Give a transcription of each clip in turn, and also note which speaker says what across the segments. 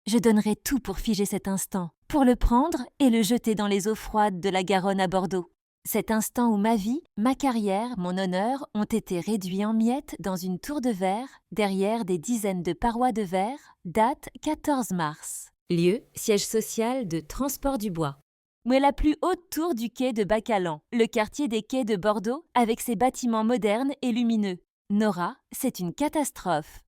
Speaker 1: Je donnerais tout pour figer cet instant, pour le prendre et le jeter dans les eaux froides de la Garonne à Bordeaux. Cet instant où ma vie, ma carrière, mon honneur ont été réduits en miettes dans une tour de verre, derrière des dizaines de parois de verre, date 14 mars. Lieu, siège social de Transport du Bois. Mais la plus haute tour du quai de Bacalan, le quartier des quais de Bordeaux, avec ses bâtiments modernes et lumineux. Nora, c'est une catastrophe.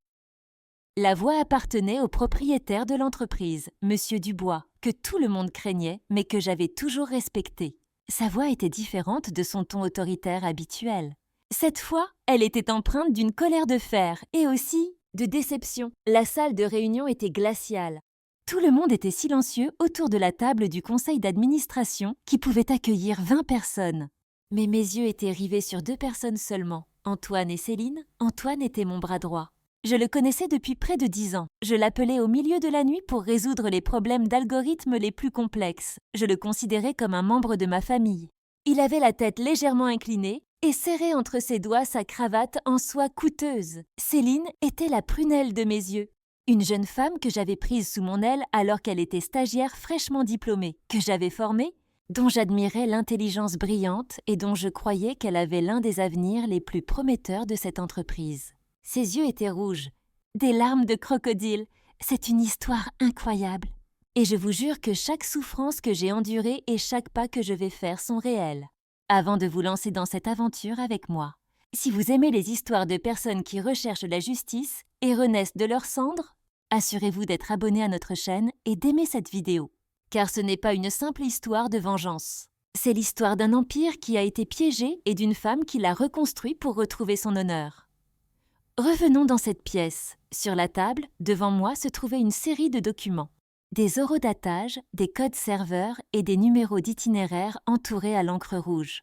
Speaker 1: La voix appartenait au propriétaire de l'entreprise, Monsieur Dubois, que tout le monde craignait, mais que j'avais toujours respecté. Sa voix était différente de son ton autoritaire habituel. Cette fois, elle était empreinte d'une colère de fer et aussi de déception. La salle de réunion était glaciale. Tout le monde était silencieux autour de la table du conseil d'administration qui pouvait accueillir 20 personnes. Mais mes yeux étaient rivés sur 2 personnes seulement, Antoine et Céline. Antoine était mon bras droit. Je le connaissais depuis près de 10 ans. Je l'appelais au milieu de la nuit pour résoudre les problèmes d'algorithmes les plus complexes. Je le considérais comme un membre de ma famille. Il avait la tête légèrement inclinée et serrait entre ses doigts sa cravate en soie coûteuse. Céline était la prunelle de mes yeux. Une jeune femme que j'avais prise sous mon aile alors qu'elle était stagiaire fraîchement diplômée, que j'avais formée, dont j'admirais l'intelligence brillante et dont je croyais qu'elle avait l'un des avenirs les plus prometteurs de cette entreprise. Ses yeux étaient rouges, des larmes de crocodile. C'est une histoire incroyable. Et je vous jure que chaque souffrance que j'ai endurée et chaque pas que je vais faire sont réels. Avant de vous lancer dans cette aventure avec moi, si vous aimez les histoires de personnes qui recherchent la justice et renaissent de leurs cendres, assurez-vous d'être abonné à notre chaîne et d'aimer cette vidéo. Car ce n'est pas une simple histoire de vengeance. C'est l'histoire d'un empire qui a été piégé et d'une femme qui l'a reconstruit pour retrouver son honneur. Revenons dans cette pièce. Sur la table, devant moi, se trouvait une série de documents. Des horodatages, des codes serveurs et des numéros d'itinéraire entourés à l'encre rouge.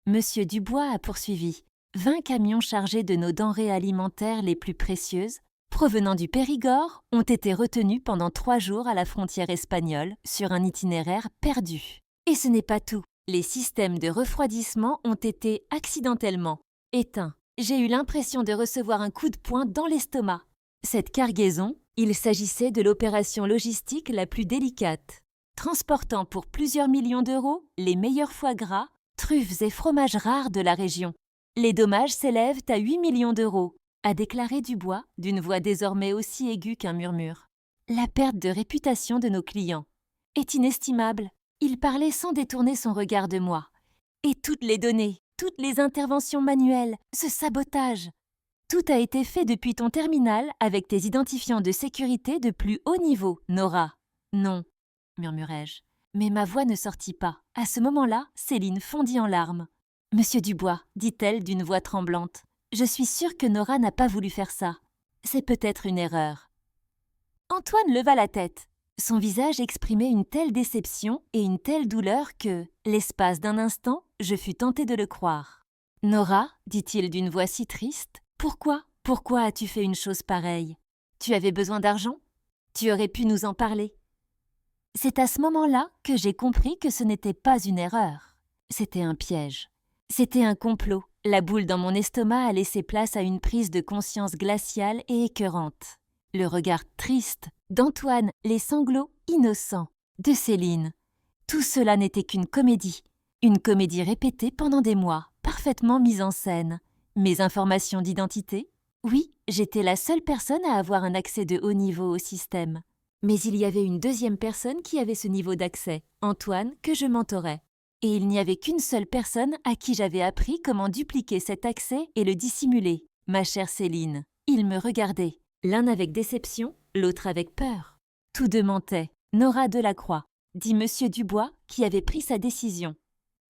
Speaker 1: Monsieur Dubois a poursuivi. 20 camions chargés de nos denrées alimentaires les plus précieuses, provenant du Périgord, ont été retenus pendant 3 jours à la frontière espagnole sur un itinéraire perdu. Et ce n'est pas tout. Les systèmes de refroidissement ont été accidentellement éteints. J'ai eu l'impression de recevoir un coup de poing dans l'estomac. Cette cargaison, il s'agissait de l'opération logistique la plus délicate, transportant pour plusieurs millions d'euros les meilleurs foie gras, truffes et fromages rares de la région. Les dommages s'élèvent à 8 millions d'euros, a déclaré Dubois d'une voix désormais aussi aiguë qu'un murmure. La perte de réputation de nos clients est inestimable. Il parlait sans détourner son regard de moi. Et toutes les données, toutes les interventions manuelles, ce sabotage. Tout a été fait depuis ton terminal avec tes identifiants de sécurité de plus haut niveau, Nora. Non, murmurai-je. Mais ma voix ne sortit pas. À ce moment-là, Céline fondit en larmes. Monsieur Dubois, dit-elle d'une voix tremblante, je suis sûre que Nora n'a pas voulu faire ça. C'est peut-être une erreur. Antoine leva la tête. Son visage exprimait une telle déception et une telle douleur que, l'espace d'un instant, je fus tentée de le croire. « Nora, dit-il d'une voix si triste, pourquoi as-tu fait une chose pareille? Tu avais besoin d'argent? Tu aurais pu nous en parler. » C'est à ce moment-là que j'ai compris que ce n'était pas une erreur. C'était un piège. C'était un complot. La boule dans mon estomac a laissé place à une prise de conscience glaciale et écœurante. Le regard triste d'Antoine, les sanglots innocents de Céline. Tout cela n'était qu'une comédie répétée pendant des mois, parfaitement mise en scène. Mes informations d'identité? Oui, j'étais la seule personne à avoir un accès de haut niveau au système. Mais il y avait une deuxième personne qui avait ce niveau d'accès, Antoine, que je mentorais. Et il n'y avait qu'une seule personne à qui j'avais appris comment dupliquer cet accès et le dissimuler, ma chère Céline. Ils me regardaient, l'un avec déception, l'autre avec peur. Tous deux mentaient. Nora Delacroix, dit Monsieur Dubois, qui avait pris sa décision.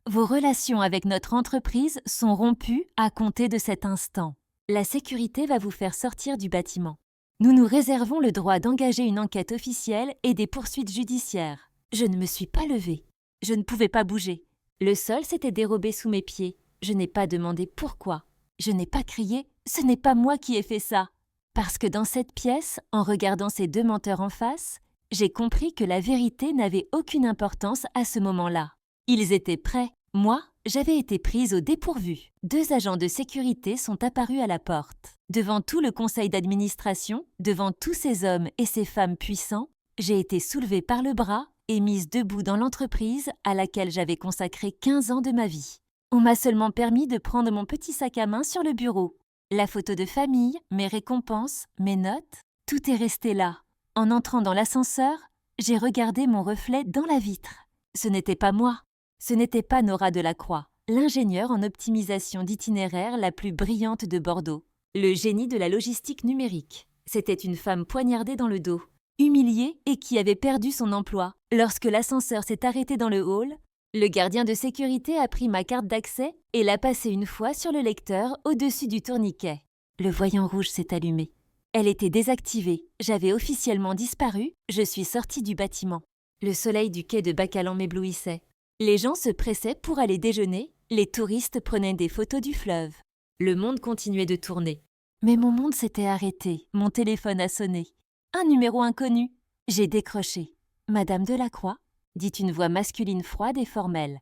Speaker 1: Vos relations avec notre entreprise sont rompues à compter de cet instant. La sécurité va vous faire sortir du bâtiment. Nous nous réservons le droit d'engager une enquête officielle et des poursuites judiciaires. Je ne me suis pas levée. Je ne pouvais pas bouger. Le sol s'était dérobé sous mes pieds. Je n'ai pas demandé pourquoi. Je n'ai pas crié « Ce n'est pas moi qui ai fait ça !» Parce que dans cette pièce, en regardant ces deux menteurs en face, j'ai compris que la vérité n'avait aucune importance à ce moment-là. Ils étaient prêts. Moi, j'avais été prise au dépourvu. 2 agents de sécurité sont apparus à la porte. Devant tout le conseil d'administration, devant tous ces hommes et ces femmes puissants, j'ai été soulevée par le bras et mise debout dans l'entreprise à laquelle j'avais consacré 15 ans de ma vie. On m'a seulement permis de prendre mon petit sac à main sur le bureau. La photo de famille, mes récompenses, mes notes, tout est resté là. En entrant dans l'ascenseur, j'ai regardé mon reflet dans la vitre. Ce n'était pas moi. Ce n'était pas Nora Delacroix, l'ingénieure en optimisation d'itinéraire la plus brillante de Bordeaux, le génie de la logistique numérique. C'était une femme poignardée dans le dos, humiliée et qui avait perdu son emploi. Lorsque l'ascenseur s'est arrêté dans le hall, le gardien de sécurité a pris ma carte d'accès et l'a passée une fois sur le lecteur au-dessus du tourniquet. Le voyant rouge s'est allumé. Elle était désactivée. J'avais officiellement disparu. Je suis sortie du bâtiment. Le soleil du quai de Bacalan m'éblouissait. Les gens se pressaient pour aller déjeuner. Les touristes prenaient des photos du fleuve. Le monde continuait de tourner. Mais mon monde s'était arrêté. Mon téléphone a sonné. Un numéro inconnu. J'ai décroché. Madame Delacroix, dit une voix masculine froide et formelle.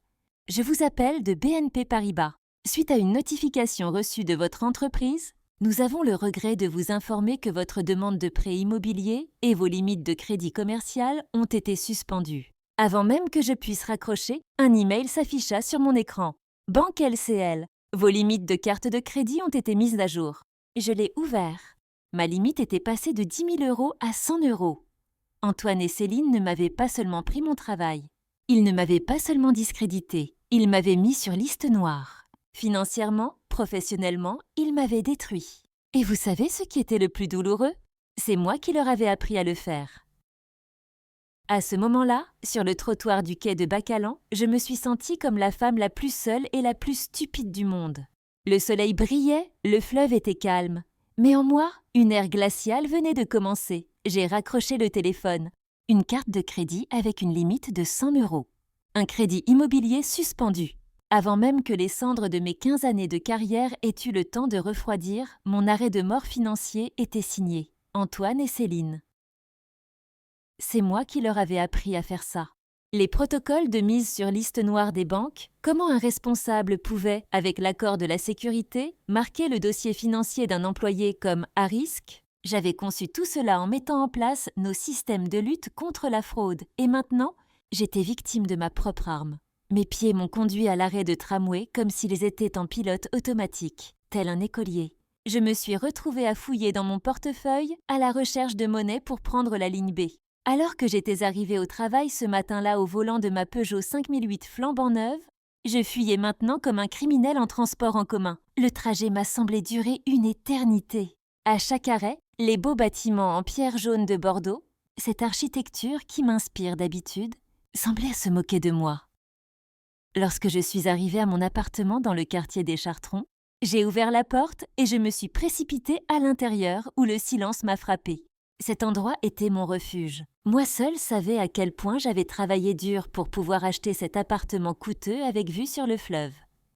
Speaker 1: Je vous appelle de BNP Paribas. Suite à une notification reçue de votre entreprise, nous avons le regret de vous informer que votre demande de prêt immobilier et vos limites de crédit commercial ont été suspendues. Avant même que je puisse raccrocher, un email s'afficha sur mon écran. Banque LCL, vos limites de carte de crédit ont été mises à jour. Je l'ai ouvert. Ma limite était passée de 10 000 € à 100 €. Antoine et Céline ne m'avaient pas seulement pris mon travail. Ils ne m'avaient pas seulement discrédité, ils m'avaient mis sur liste noire. Financièrement, professionnellement, ils m'avaient détruit. Et vous savez ce qui était le plus douloureux? C'est moi qui leur avais appris à le faire. À ce moment-là, sur le trottoir du quai de Bacalan, je me suis sentie comme la femme la plus seule et la plus stupide du monde. Le soleil brillait, le fleuve était calme. Mais en moi, une ère glaciale venait de commencer. J'ai raccroché le téléphone. Une carte de crédit avec une limite de 100 €. Un crédit immobilier suspendu. Avant même que les cendres de mes 15 années de carrière aient eu le temps de refroidir, mon arrêt de mort financier était signé. Antoine et Céline. C'est moi qui leur avais appris à faire ça. Les protocoles de mise sur liste noire des banques, comment un responsable pouvait, avec l'accord de la sécurité, marquer le dossier financier d'un employé comme à risque? J'avais conçu tout cela en mettant en place nos systèmes de lutte contre la fraude. Et maintenant, j'étais victime de ma propre arme. Mes pieds m'ont conduit à l'arrêt de tramway comme s'ils étaient en pilote automatique, tel un écolier. Je me suis retrouvée à fouiller dans mon portefeuille à la recherche de monnaie pour prendre la ligne B. Alors que j'étais arrivée au travail ce matin-là au volant de ma Peugeot 5008 flambant neuve, je fuyais maintenant comme un criminel en transport en commun. Le trajet m'a semblé durer une éternité. À chaque arrêt, les beaux bâtiments en pierre jaune de Bordeaux, cette architecture qui m'inspire d'habitude, semblait se moquer de moi. Lorsque je suis arrivée à mon appartement dans le quartier des Chartrons, j'ai ouvert la porte et je me suis précipitée à l'intérieur où le silence m'a frappée. Cet endroit était mon refuge. Moi seule savais à quel point j'avais travaillé dur pour pouvoir acheter cet appartement coûteux avec vue sur le fleuve.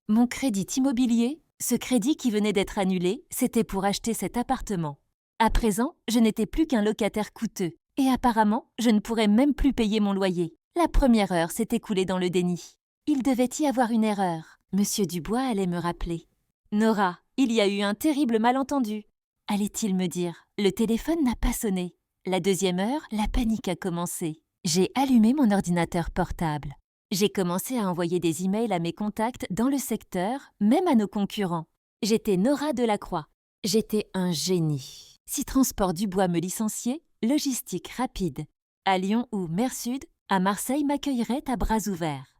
Speaker 1: Mon crédit immobilier, ce crédit qui venait d'être annulé, c'était pour acheter cet appartement. À présent, je n'étais plus qu'un locataire coûteux. Et apparemment, je ne pourrais même plus payer mon loyer. La première heure s'est écoulée dans le déni. Il devait y avoir une erreur. Monsieur Dubois allait me rappeler. « Nora, il y a eu un terrible malentendu. » Allait-il me dire. Le téléphone n'a pas sonné. La deuxième heure, la panique a commencé. J'ai allumé mon ordinateur portable. J'ai commencé à envoyer des emails à mes contacts dans le secteur, même à nos concurrents. J'étais Nora Delacroix. J'étais un génie. Si Transport Dubois me licenciait, logistique rapide. À Lyon ou Mer Sud, à Marseille m'accueillerait à bras ouverts.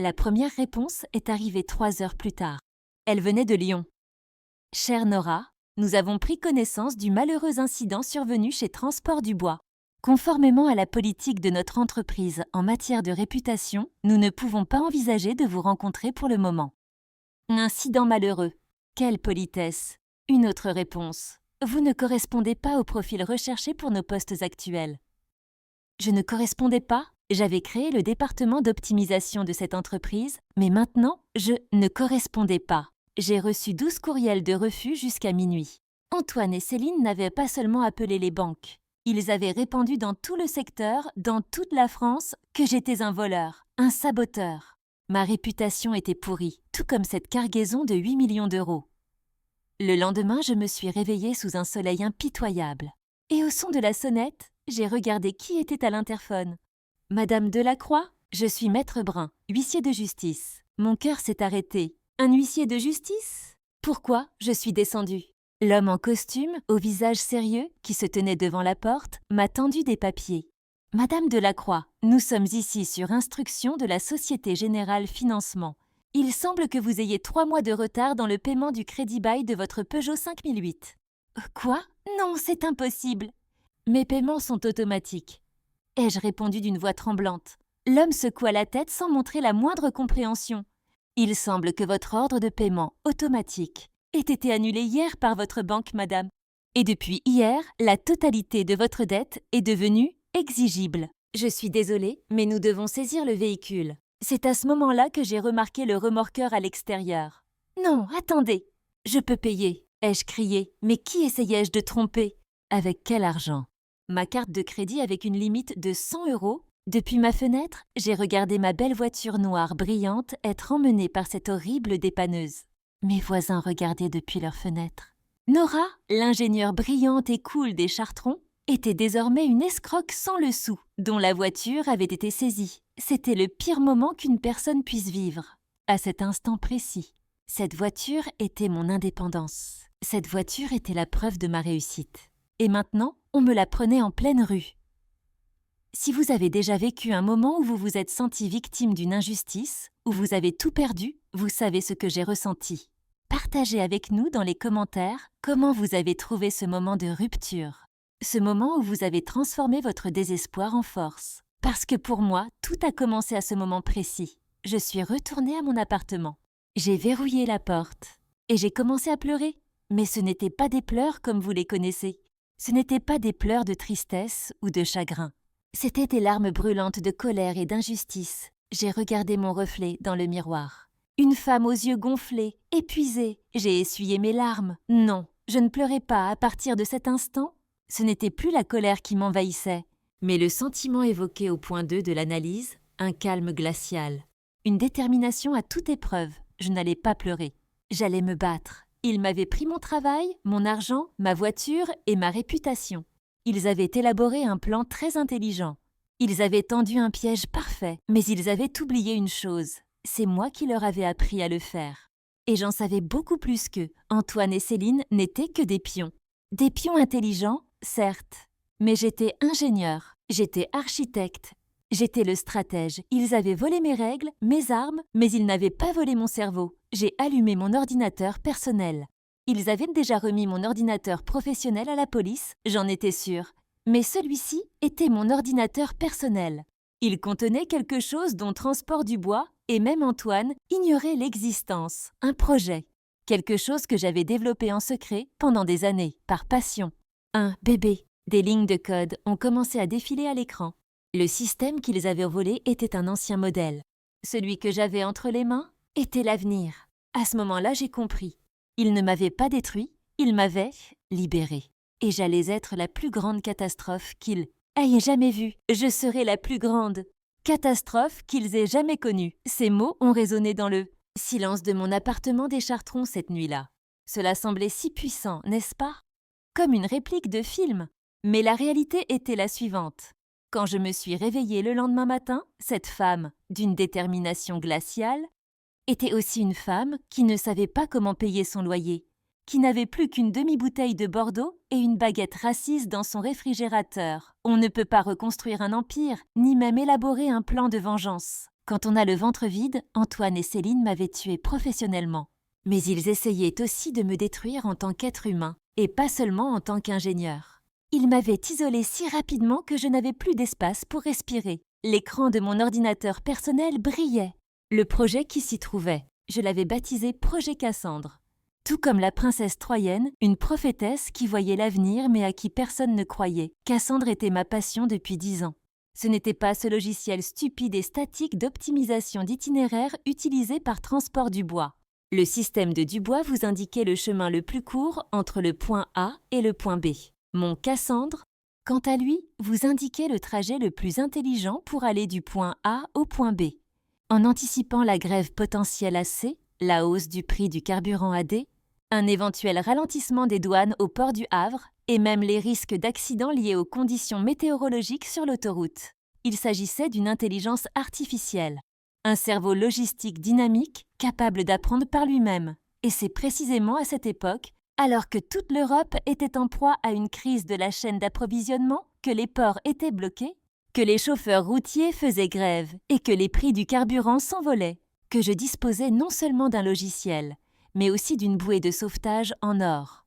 Speaker 1: La première réponse est arrivée 3 heures plus tard. Elle venait de Lyon. Chère Nora, nous avons pris connaissance du malheureux incident survenu chez Transport Dubois. Conformément à la politique de notre entreprise en matière de réputation, nous ne pouvons pas envisager de vous rencontrer pour le moment. Incident malheureux. Quelle politesse. Une autre réponse. Vous ne correspondez pas au profil recherché pour nos postes actuels. Je ne correspondais pas. J'avais créé le département d'optimisation de cette entreprise, mais maintenant, je ne correspondais pas. J'ai reçu 12 courriels de refus jusqu'à minuit. Antoine et Céline n'avaient pas seulement appelé les banques. Ils avaient répandu dans tout le secteur, dans toute la France, que j'étais un voleur, un saboteur. Ma réputation était pourrie, tout comme cette cargaison de 8 millions d'euros. Le lendemain, je me suis réveillée sous un soleil impitoyable. Et au son de la sonnette, j'ai regardé qui était à l'interphone. « Madame Delacroix, je suis maître Brun, huissier de justice. » Mon cœur s'est arrêté. Un huissier de justice? Pourquoi je suis descendue? L'homme en costume, au visage sérieux, qui se tenait devant la porte, m'a tendu des papiers. « Madame Delacroix, nous sommes ici sur instruction de la Société Générale Financement. Il semble que vous ayez 3 mois de retard dans le paiement du crédit-bail de votre Peugeot 5008. » Quoi? Non, c'est impossible. Mes paiements sont automatiques. Ai-je répondu d'une voix tremblante. L'homme secoua la tête sans montrer la moindre compréhension. Il semble que votre ordre de paiement automatique ait été annulé hier par votre banque, madame. Et depuis hier, la totalité de votre dette est devenue exigible. Je suis désolée, mais nous devons saisir le véhicule. C'est à ce moment-là que j'ai remarqué le remorqueur à l'extérieur. Non, attendez. Je peux payer, ai-je crié. Mais qui essayais-je de tromper? Avec quel argent? Ma carte de crédit avec une limite de 100 €. Depuis ma fenêtre, j'ai regardé ma belle voiture noire brillante être emmenée par cette horrible dépanneuse. Mes voisins regardaient depuis leurs fenêtres. Nora, l'ingénieure brillante et cool des Chartrons, était désormais une escroque sans le sou, dont la voiture avait été saisie. C'était le pire moment qu'une personne puisse vivre. À cet instant précis, cette voiture était mon indépendance. Cette voiture était la preuve de ma réussite. Et maintenant, on me la prenait en pleine rue. Si vous avez déjà vécu un moment où vous vous êtes senti victime d'une injustice, où vous avez tout perdu, vous savez ce que j'ai ressenti. Partagez avec nous dans les commentaires comment vous avez trouvé ce moment de rupture. Ce moment où vous avez transformé votre désespoir en force. Parce que pour moi, tout a commencé à ce moment précis. Je suis retournée à mon appartement. J'ai verrouillé la porte. Et j'ai commencé à pleurer. Mais ce n'étaient pas des pleurs comme vous les connaissez. Ce n'étaient pas des pleurs de tristesse ou de chagrin. C'étaient des larmes brûlantes de colère et d'injustice. J'ai regardé mon reflet dans le miroir. Une femme aux yeux gonflés, épuisée. J'ai essuyé mes larmes. Non, je ne pleurais pas à partir de cet instant. Ce n'était plus la colère qui m'envahissait, mais le sentiment évoqué au point 2 de l'analyse, un calme glacial. Une détermination à toute épreuve. Je n'allais pas pleurer. J'allais me battre. Ils m'avaient pris mon travail, mon argent, ma voiture et ma réputation. Ils avaient élaboré un plan très intelligent. Ils avaient tendu un piège parfait, mais ils avaient oublié une chose. C'est moi qui leur avais appris à le faire. Et j'en savais beaucoup plus qu'eux. Antoine et Céline n'étaient que des pions. Des pions intelligents, certes. Mais j'étais ingénieur, j'étais architecte, j'étais le stratège. Ils avaient volé mes règles, mes armes, mais ils n'avaient pas volé mon cerveau. J'ai allumé mon ordinateur personnel. Ils avaient déjà remis mon ordinateur professionnel à la police, j'en étais sûre. Mais celui-ci était mon ordinateur personnel. Il contenait quelque chose dont Transport du Bois, et même Antoine, ignoraient l'existence, un projet. Quelque chose que j'avais développé en secret pendant des années, par passion. Un bébé. Des lignes de code ont commencé à défiler à l'écran. Le système qu'ils avaient volé était un ancien modèle. Celui que j'avais entre les mains était l'avenir. À ce moment-là, j'ai compris. Ils ne m'avaient pas détruit, ils m'avaient libéré. Et j'allais être la plus grande catastrophe qu'ils aient jamais vue. Je serais la plus grande catastrophe qu'ils aient jamais connue. Ces mots ont résonné dans le silence de mon appartement des Chartrons cette nuit-là. Cela semblait si puissant, n'est-ce pas? Comme une réplique de film. Mais la réalité était la suivante. Quand je me suis réveillée le lendemain matin, cette femme, d'une détermination glaciale, était aussi une femme qui ne savait pas comment payer son loyer, qui n'avait plus qu'une demi-bouteille de Bordeaux et une baguette raciste dans son réfrigérateur. On ne peut pas reconstruire un empire, ni même élaborer un plan de vengeance. Quand on a le ventre vide, Antoine et Céline m'avaient tuée professionnellement. Mais ils essayaient aussi de me détruire en tant qu'être humain, et pas seulement en tant qu'ingénieur. Ils m'avaient isolée si rapidement que je n'avais plus d'espace pour respirer. L'écran de mon ordinateur personnel brillait. Le projet qui s'y trouvait, je l'avais baptisé Projet Cassandre. Tout comme la princesse troyenne, une prophétesse qui voyait l'avenir mais à qui personne ne croyait. Cassandre était ma passion depuis 10 ans. Ce n'était pas ce logiciel stupide et statique d'optimisation d'itinéraire utilisé par Transport du Bois. Le système de Dubois vous indiquait le chemin le plus court entre le point A et le point B. Mon Cassandre, quant à lui, vous indiquait le trajet le plus intelligent pour aller du point A au point B. En anticipant la grève potentielle à C, la hausse du prix du carburant à D, un éventuel ralentissement des douanes au port du Havre et même les risques d'accidents liés aux conditions météorologiques sur l'autoroute. Il s'agissait d'une intelligence artificielle, un cerveau logistique dynamique capable d'apprendre par lui-même. Et c'est précisément à cette époque, alors que toute l'Europe était en proie à une crise de la chaîne d'approvisionnement, que les ports étaient bloqués, que les chauffeurs routiers faisaient grève et que les prix du carburant s'envolaient, que je disposais non seulement d'un logiciel, mais aussi d'une bouée de sauvetage en or.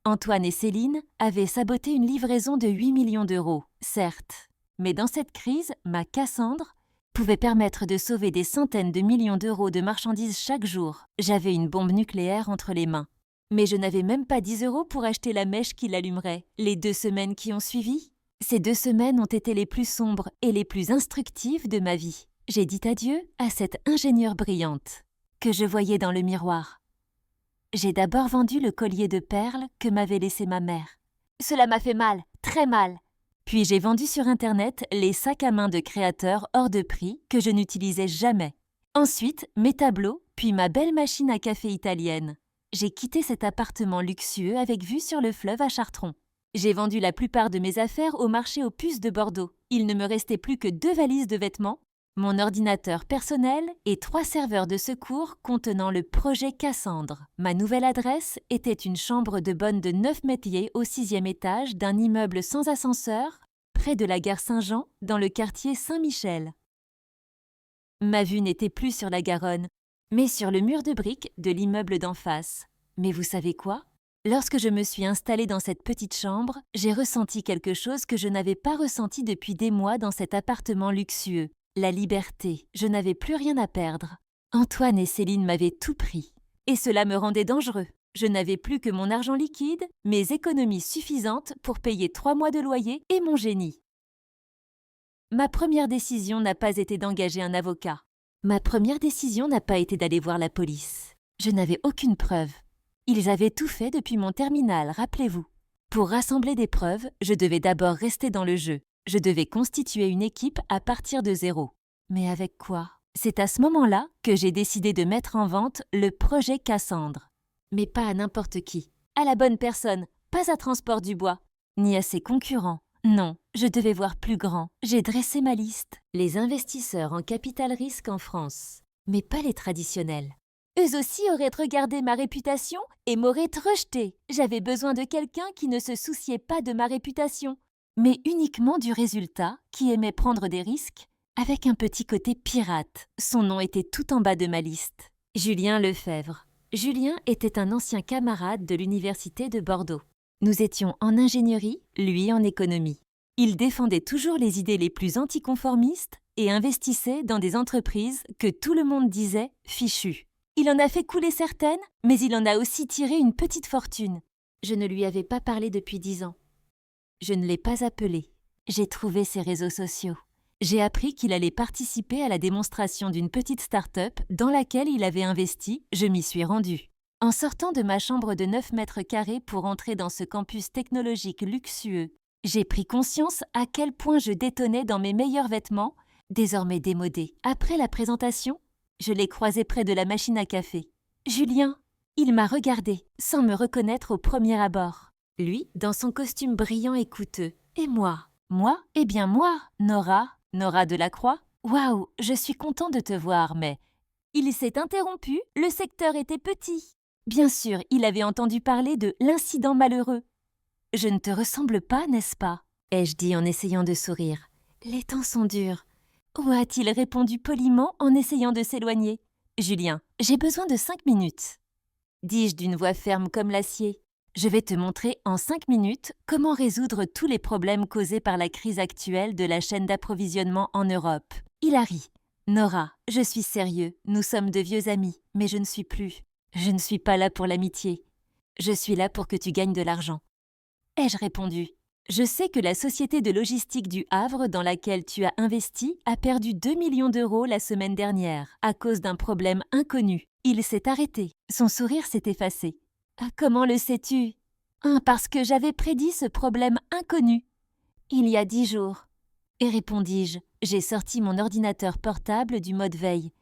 Speaker 1: Antoine et Céline avaient saboté une livraison de 8 millions d'euros, certes, mais dans cette crise, ma Cassandre pouvait permettre de sauver des centaines de millions d'euros de marchandises chaque jour. J'avais une bombe nucléaire entre les mains. Mais je n'avais même pas 10 euros pour acheter la mèche qui l'allumerait. Les 2 semaines qui ont suivi, ces 2 semaines ont été les plus sombres et les plus instructives de ma vie. J'ai dit adieu à cette ingénieure brillante que je voyais dans le miroir. J'ai d'abord vendu le collier de perles que m'avait laissé ma mère. Cela m'a fait mal, très mal. Puis j'ai vendu sur Internet les sacs à main de créateurs hors de prix que je n'utilisais jamais. Ensuite, mes tableaux, puis ma belle machine à café italienne. J'ai quitté cet appartement luxueux avec vue sur le fleuve à Chartron. J'ai vendu la plupart de mes affaires au marché aux puces de Bordeaux. Il ne me restait plus que 2 valises de vêtements, mon ordinateur personnel et 3 serveurs de secours contenant le projet Cassandre. Ma nouvelle adresse était une chambre de bonne de 9 métiers au 6e étage d'un immeuble sans ascenseur, près de la gare Saint-Jean, dans le quartier Saint-Michel. Ma vue n'était plus sur la Garonne, mais sur le mur de briques de l'immeuble d'en face. Mais vous savez quoi ? Lorsque je me suis installée dans cette petite chambre, j'ai ressenti quelque chose que je n'avais pas ressenti depuis des mois dans cet appartement luxueux. La liberté, je n'avais plus rien à perdre. Antoine et Céline m'avaient tout pris. Et cela me rendait dangereux. Je n'avais plus que mon argent liquide, mes économies suffisantes pour payer 3 mois de loyer et mon génie. Ma première décision n'a pas été d'engager un avocat. Ma première décision n'a pas été d'aller voir la police. Je n'avais aucune preuve. Ils avaient tout fait depuis mon terminal, rappelez-vous. Pour rassembler des preuves, je devais d'abord rester dans le jeu. Je devais constituer une équipe à partir de zéro. Mais avec quoi ? C'est à ce moment-là que j'ai décidé de mettre en vente le projet Cassandre. Mais pas à n'importe qui. À la bonne personne, pas à Transport du Bois, ni à ses concurrents. Non, je devais voir plus grand. J'ai dressé ma liste. Les investisseurs en capital risque en France. Mais pas les traditionnels. Eux aussi auraient regardé ma réputation et m'auraient rejeté. J'avais besoin de quelqu'un qui ne se souciait pas de ma réputation, mais uniquement du résultat, qui aimait prendre des risques, avec un petit côté pirate. Son nom était tout en bas de ma liste. Julien Lefebvre. Julien était un ancien camarade de l'université de Bordeaux. Nous étions en ingénierie, lui en économie. Il défendait toujours les idées les plus anticonformistes et investissait dans des entreprises que tout le monde disait fichues. Il en a fait couler certaines, mais il en a aussi tiré une petite fortune. Je ne lui avais pas parlé depuis 10 ans. Je ne l'ai pas appelé. J'ai trouvé ses réseaux sociaux. J'ai appris qu'il allait participer à la démonstration d'une petite start-up dans laquelle il avait investi. Je m'y suis rendue. En sortant de ma chambre de 9 mètres carrés pour entrer dans ce campus technologique luxueux, j'ai pris conscience à quel point je détonnais dans mes meilleurs vêtements, désormais démodés. Après la présentation, je l'ai croisé près de la machine à café. Julien, il m'a regardé, sans me reconnaître au premier abord. Lui, dans son costume brillant et coûteux. Et moi, eh bien moi, Nora Delacroix. Waouh, je suis content de te voir, mais... Il s'est interrompu, le secteur était petit. Bien sûr, il avait entendu parler de l'incident malheureux. Je ne te ressemble pas, n'est-ce pas ? Ai-je dit en essayant de sourire. Les temps sont durs. Ou a-t-il répondu poliment en essayant de s'éloigner ? Julien, j'ai besoin de 5 minutes. Dis-je d'une voix ferme comme l'acier. Je vais te montrer en 5 minutes comment résoudre tous les problèmes causés par la crise actuelle de la chaîne d'approvisionnement en Europe. Il a ri. Nora, je suis sérieux, nous sommes de vieux amis, mais je ne suis plus. Je ne suis pas là pour l'amitié. Je suis là pour que tu gagnes de l'argent. Ai-je répondu ? Je sais que la société de logistique du Havre dans laquelle tu as investi a perdu 2 millions d'euros la semaine dernière à cause d'un problème inconnu. Il s'est arrêté. Son sourire s'est effacé. Ah, comment le sais-tu ? Parce que j'avais prédit ce problème inconnu. Il y a 10 jours. Et répondis-je, J'ai sorti mon ordinateur portable du mode veille.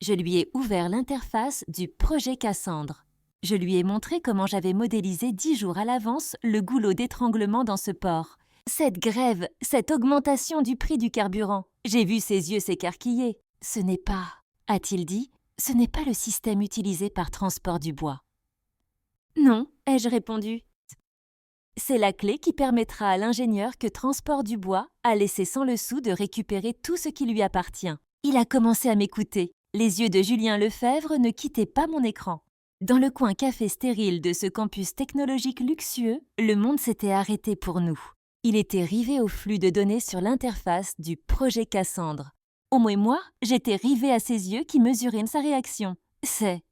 Speaker 1: Je lui ai ouvert l'interface du projet Cassandre. Je lui ai montré comment j'avais modélisé 10 jours à l'avance le goulot d'étranglement dans ce port. Cette grève, cette augmentation du prix du carburant, j'ai vu ses yeux s'écarquiller. Ce n'est pas, a-t-il dit, ce n'est pas le système utilisé par Transport du Bois. Non, ai-je répondu. C'est la clé qui permettra à l'ingénieur que Transport du Bois a laissé sans le sou de récupérer tout ce qui lui appartient. Il a commencé à m'écouter. Les yeux de Julien Lefebvre ne quittaient pas mon écran. Dans le coin café stérile de ce campus technologique luxueux, le monde s'était arrêté pour nous. Il était rivé au flux de données sur l'interface du projet Cassandre. Au moins moi, j'étais rivé à ses yeux qui mesuraient sa réaction. « C'est,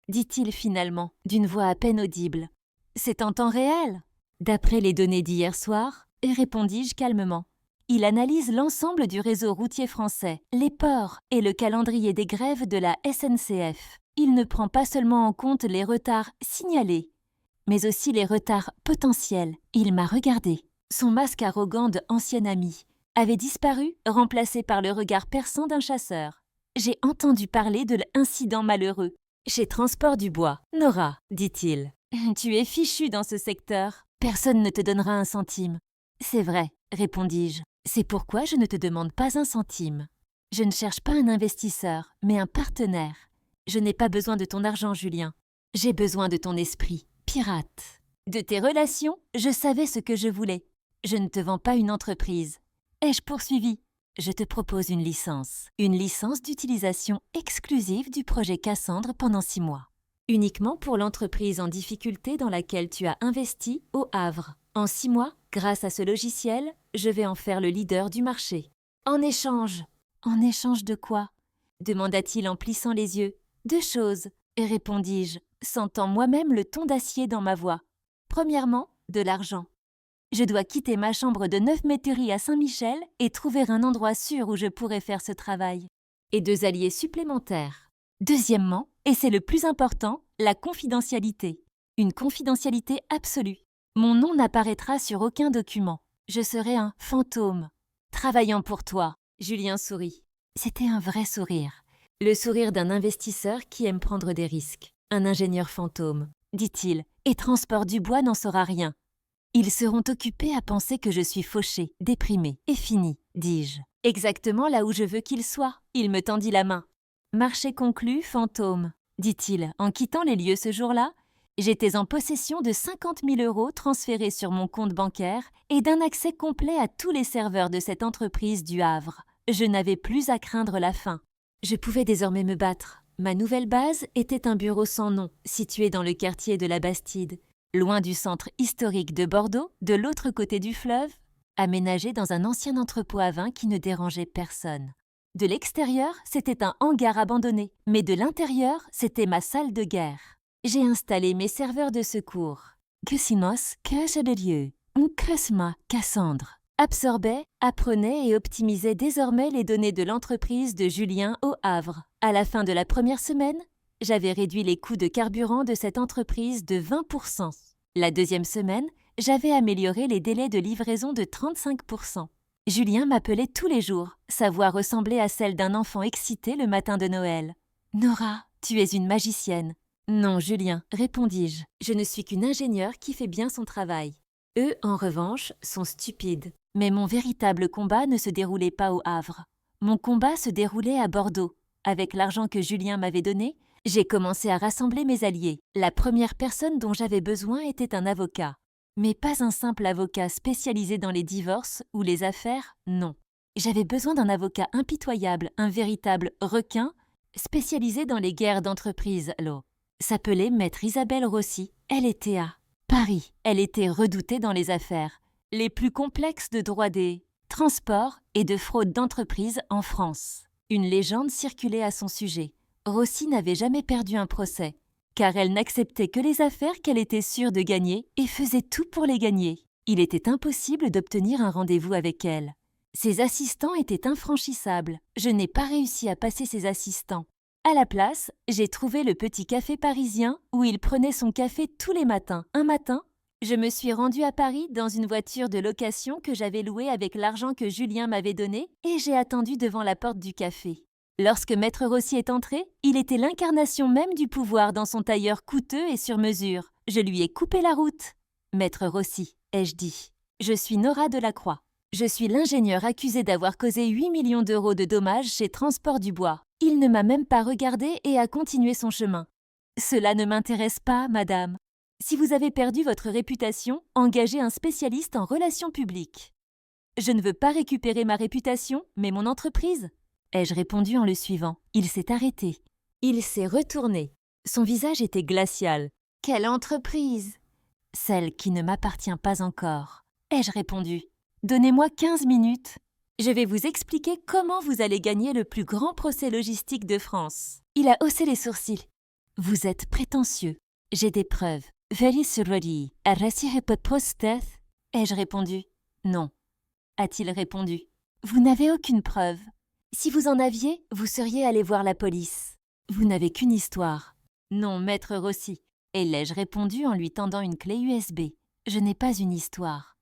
Speaker 1: dit-il finalement, d'une voix à peine audible. C'est en temps réel. D'après les données d'hier soir, répondis-je calmement. Il analyse l'ensemble du réseau routier français, les ports et le calendrier des grèves de la SNCF. Il ne prend pas seulement en compte les retards signalés, mais aussi les retards potentiels. Il m'a regardé. Son masque arrogant d'ancien ami avait disparu, remplacé par le regard perçant d'un chasseur. J'ai entendu parler de l'incident malheureux. Chez Transport du Bois. Nora, dit-il. Tu es fichue dans ce secteur. Personne ne te donnera un centime. C'est vrai, répondis-je. C'est pourquoi je ne te demande pas un centime. Je ne cherche pas un investisseur, mais un partenaire. Je n'ai pas besoin de ton argent, Julien. J'ai besoin de ton esprit, pirate. De tes relations, je savais ce que je voulais. Je ne te vends pas une entreprise. Ai-je poursuivi? Je te propose une licence d'utilisation exclusive du projet Cassandre pendant 6 mois. Uniquement pour l'entreprise en difficulté dans laquelle tu as investi au Havre. En 6 mois, grâce à ce logiciel, je vais en faire le leader du marché. En échange de quoi? Demanda-t-il en plissant les yeux. 2 choses, répondis-je, sentant moi-même le ton d'acier dans ma voix. Premièrement, de l'argent. Je dois quitter ma chambre de 9 métairies à Saint-Michel et trouver un endroit sûr où je pourrai faire ce travail. Et 2 alliés supplémentaires. Deuxièmement, et c'est le plus important, la confidentialité. Une confidentialité absolue. Mon nom n'apparaîtra sur aucun document. Je serai un fantôme. Travaillant pour toi. Julien sourit. C'était un vrai sourire. Le sourire d'un investisseur qui aime prendre des risques. Un ingénieur fantôme, dit-il, et Transport du Bois n'en saura rien. Ils seront occupés à penser que je suis fauché, déprimé et fini, dis-je. Exactement là où je veux qu'il soit. Il me tendit la main. Marché conclu, fantôme, dit-il, en quittant les lieux ce jour-là. J'étais en possession de 50 000 € transférés sur mon compte bancaire et d'un accès complet à tous les serveurs de cette entreprise du Havre. Je n'avais plus à craindre la faim. Je pouvais désormais me battre. Ma nouvelle base était un bureau sans nom, situé dans le quartier de la Bastide, loin du centre historique de Bordeaux, de l'autre côté du fleuve, aménagé dans un ancien entrepôt à vin qui ne dérangeait personne. De l'extérieur, c'était un hangar abandonné, mais de l'intérieur, c'était ma salle de guerre. J'ai installé mes serveurs de secours. Cusinos, cache de lieu, Cosma, Cassandre. Absorbait, apprenait et optimisait désormais les données de l'entreprise de Julien au Havre. À la fin de la première semaine, j'avais réduit les coûts de carburant de cette entreprise de 20%. La deuxième semaine, j'avais amélioré les délais de livraison de 35%. Julien m'appelait tous les jours, sa voix ressemblait à celle d'un enfant excité le matin de Noël. « Nora, tu es une magicienne. »« Non, Julien, répondis-je, je ne suis qu'une ingénieure qui fait bien son travail. Eux, en revanche, sont stupides. Mais mon véritable combat ne se déroulait pas au Havre. Mon combat se déroulait à Bordeaux. Avec l'argent que Julien m'avait donné, j'ai commencé à rassembler mes alliés. La première personne dont j'avais besoin était un avocat. Mais pas un simple avocat spécialisé dans les divorces ou les affaires, non. J'avais besoin d'un avocat impitoyable, un véritable requin, spécialisé dans les guerres d'entreprise, s'appelait Maître Isabelle Rossi. Elle était à Paris. Elle était redoutée dans les affaires, les plus complexes de droit des transports et de fraude d'entreprise en France. Une légende circulait à son sujet. Rossi n'avait jamais perdu un procès, car elle n'acceptait que les affaires qu'elle était sûre de gagner et faisait tout pour les gagner. Il était impossible d'obtenir un rendez-vous avec elle. Ses assistants étaient infranchissables. Je n'ai pas réussi à passer ses assistants. À la place, j'ai trouvé le petit café parisien où il prenait son café tous les matins. Un matin, Je me suis rendue à Paris dans une voiture de location que j'avais louée avec l'argent que Julien m'avait donné et j'ai attendu devant la porte du café. Lorsque Maître Rossi est entré, il était l'incarnation même du pouvoir dans son tailleur coûteux et sur mesure. Je lui ai coupé la route. Maître Rossi, ai-je dit. Je suis Nora Delacroix. Je suis l'ingénieur accusé d'avoir causé 8 millions d'euros de dommages chez Transport du Bois. Il ne m'a même pas regardé et a continué son chemin. Cela ne m'intéresse pas, madame. Si vous avez perdu votre réputation, engagez un spécialiste en relations publiques. Je ne veux pas récupérer ma réputation, mais mon entreprise. Ai-je répondu en le suivant. Il s'est arrêté. Il s'est retourné. Son visage était glacial. Quelle entreprise? Celle qui ne m'appartient pas encore. Ai-je répondu. Donnez-moi 15 minutes. Je vais vous expliquer comment vous allez gagner le plus grand procès logistique de France. Il a haussé les sourcils. Vous êtes prétentieux. J'ai des preuves. Ai-je répondu. Non. A-t-il répondu. Vous n'avez aucune preuve. Si vous en aviez, vous seriez allé voir la police. Vous n'avez qu'une histoire. Non, Maître Rossi. Et l'ai-je répondu en lui tendant une clé USB. Je n'ai pas une histoire.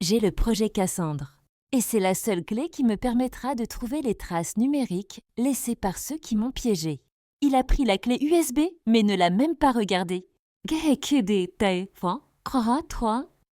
Speaker 1: J'ai le projet Cassandre. Et c'est la seule clé qui me permettra de trouver les traces numériques laissées par ceux qui m'ont piégé. Il a pris la clé USB, mais ne l'a même pas regardée.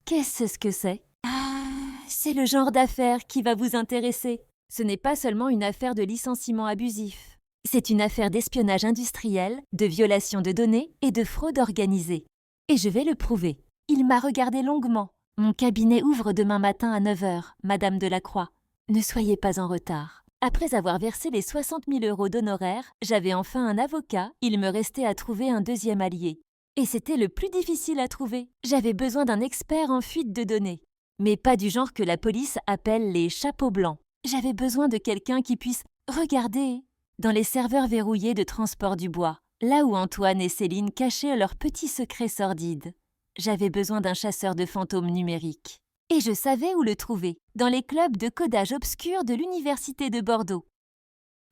Speaker 1: Qu'est-ce que c'est? Ah, c'est le genre d'affaire qui va vous intéresser. Ce n'est pas seulement une affaire de licenciement abusif. C'est une affaire d'espionnage industriel, de violation de données et de fraude organisée. Et je vais le prouver. Il m'a regardé longuement. Mon cabinet ouvre demain matin à 9 h, Madame Delacroix. Ne soyez pas en retard. Après avoir versé les 60 000 € d'honoraires, j'avais enfin un avocat, il me restait à trouver un deuxième allié. Et c'était le plus difficile à trouver. J'avais besoin d'un expert en fuite de données. Mais pas du genre que la police appelle les chapeaux blancs. J'avais besoin de quelqu'un qui puisse regarder dans les serveurs verrouillés de Transport du Bois, là où Antoine et Céline cachaient leurs petits secrets sordides. J'avais besoin d'un chasseur de fantômes numériques. Et je savais où le trouver, dans les clubs de codage obscurs de l'Université de Bordeaux.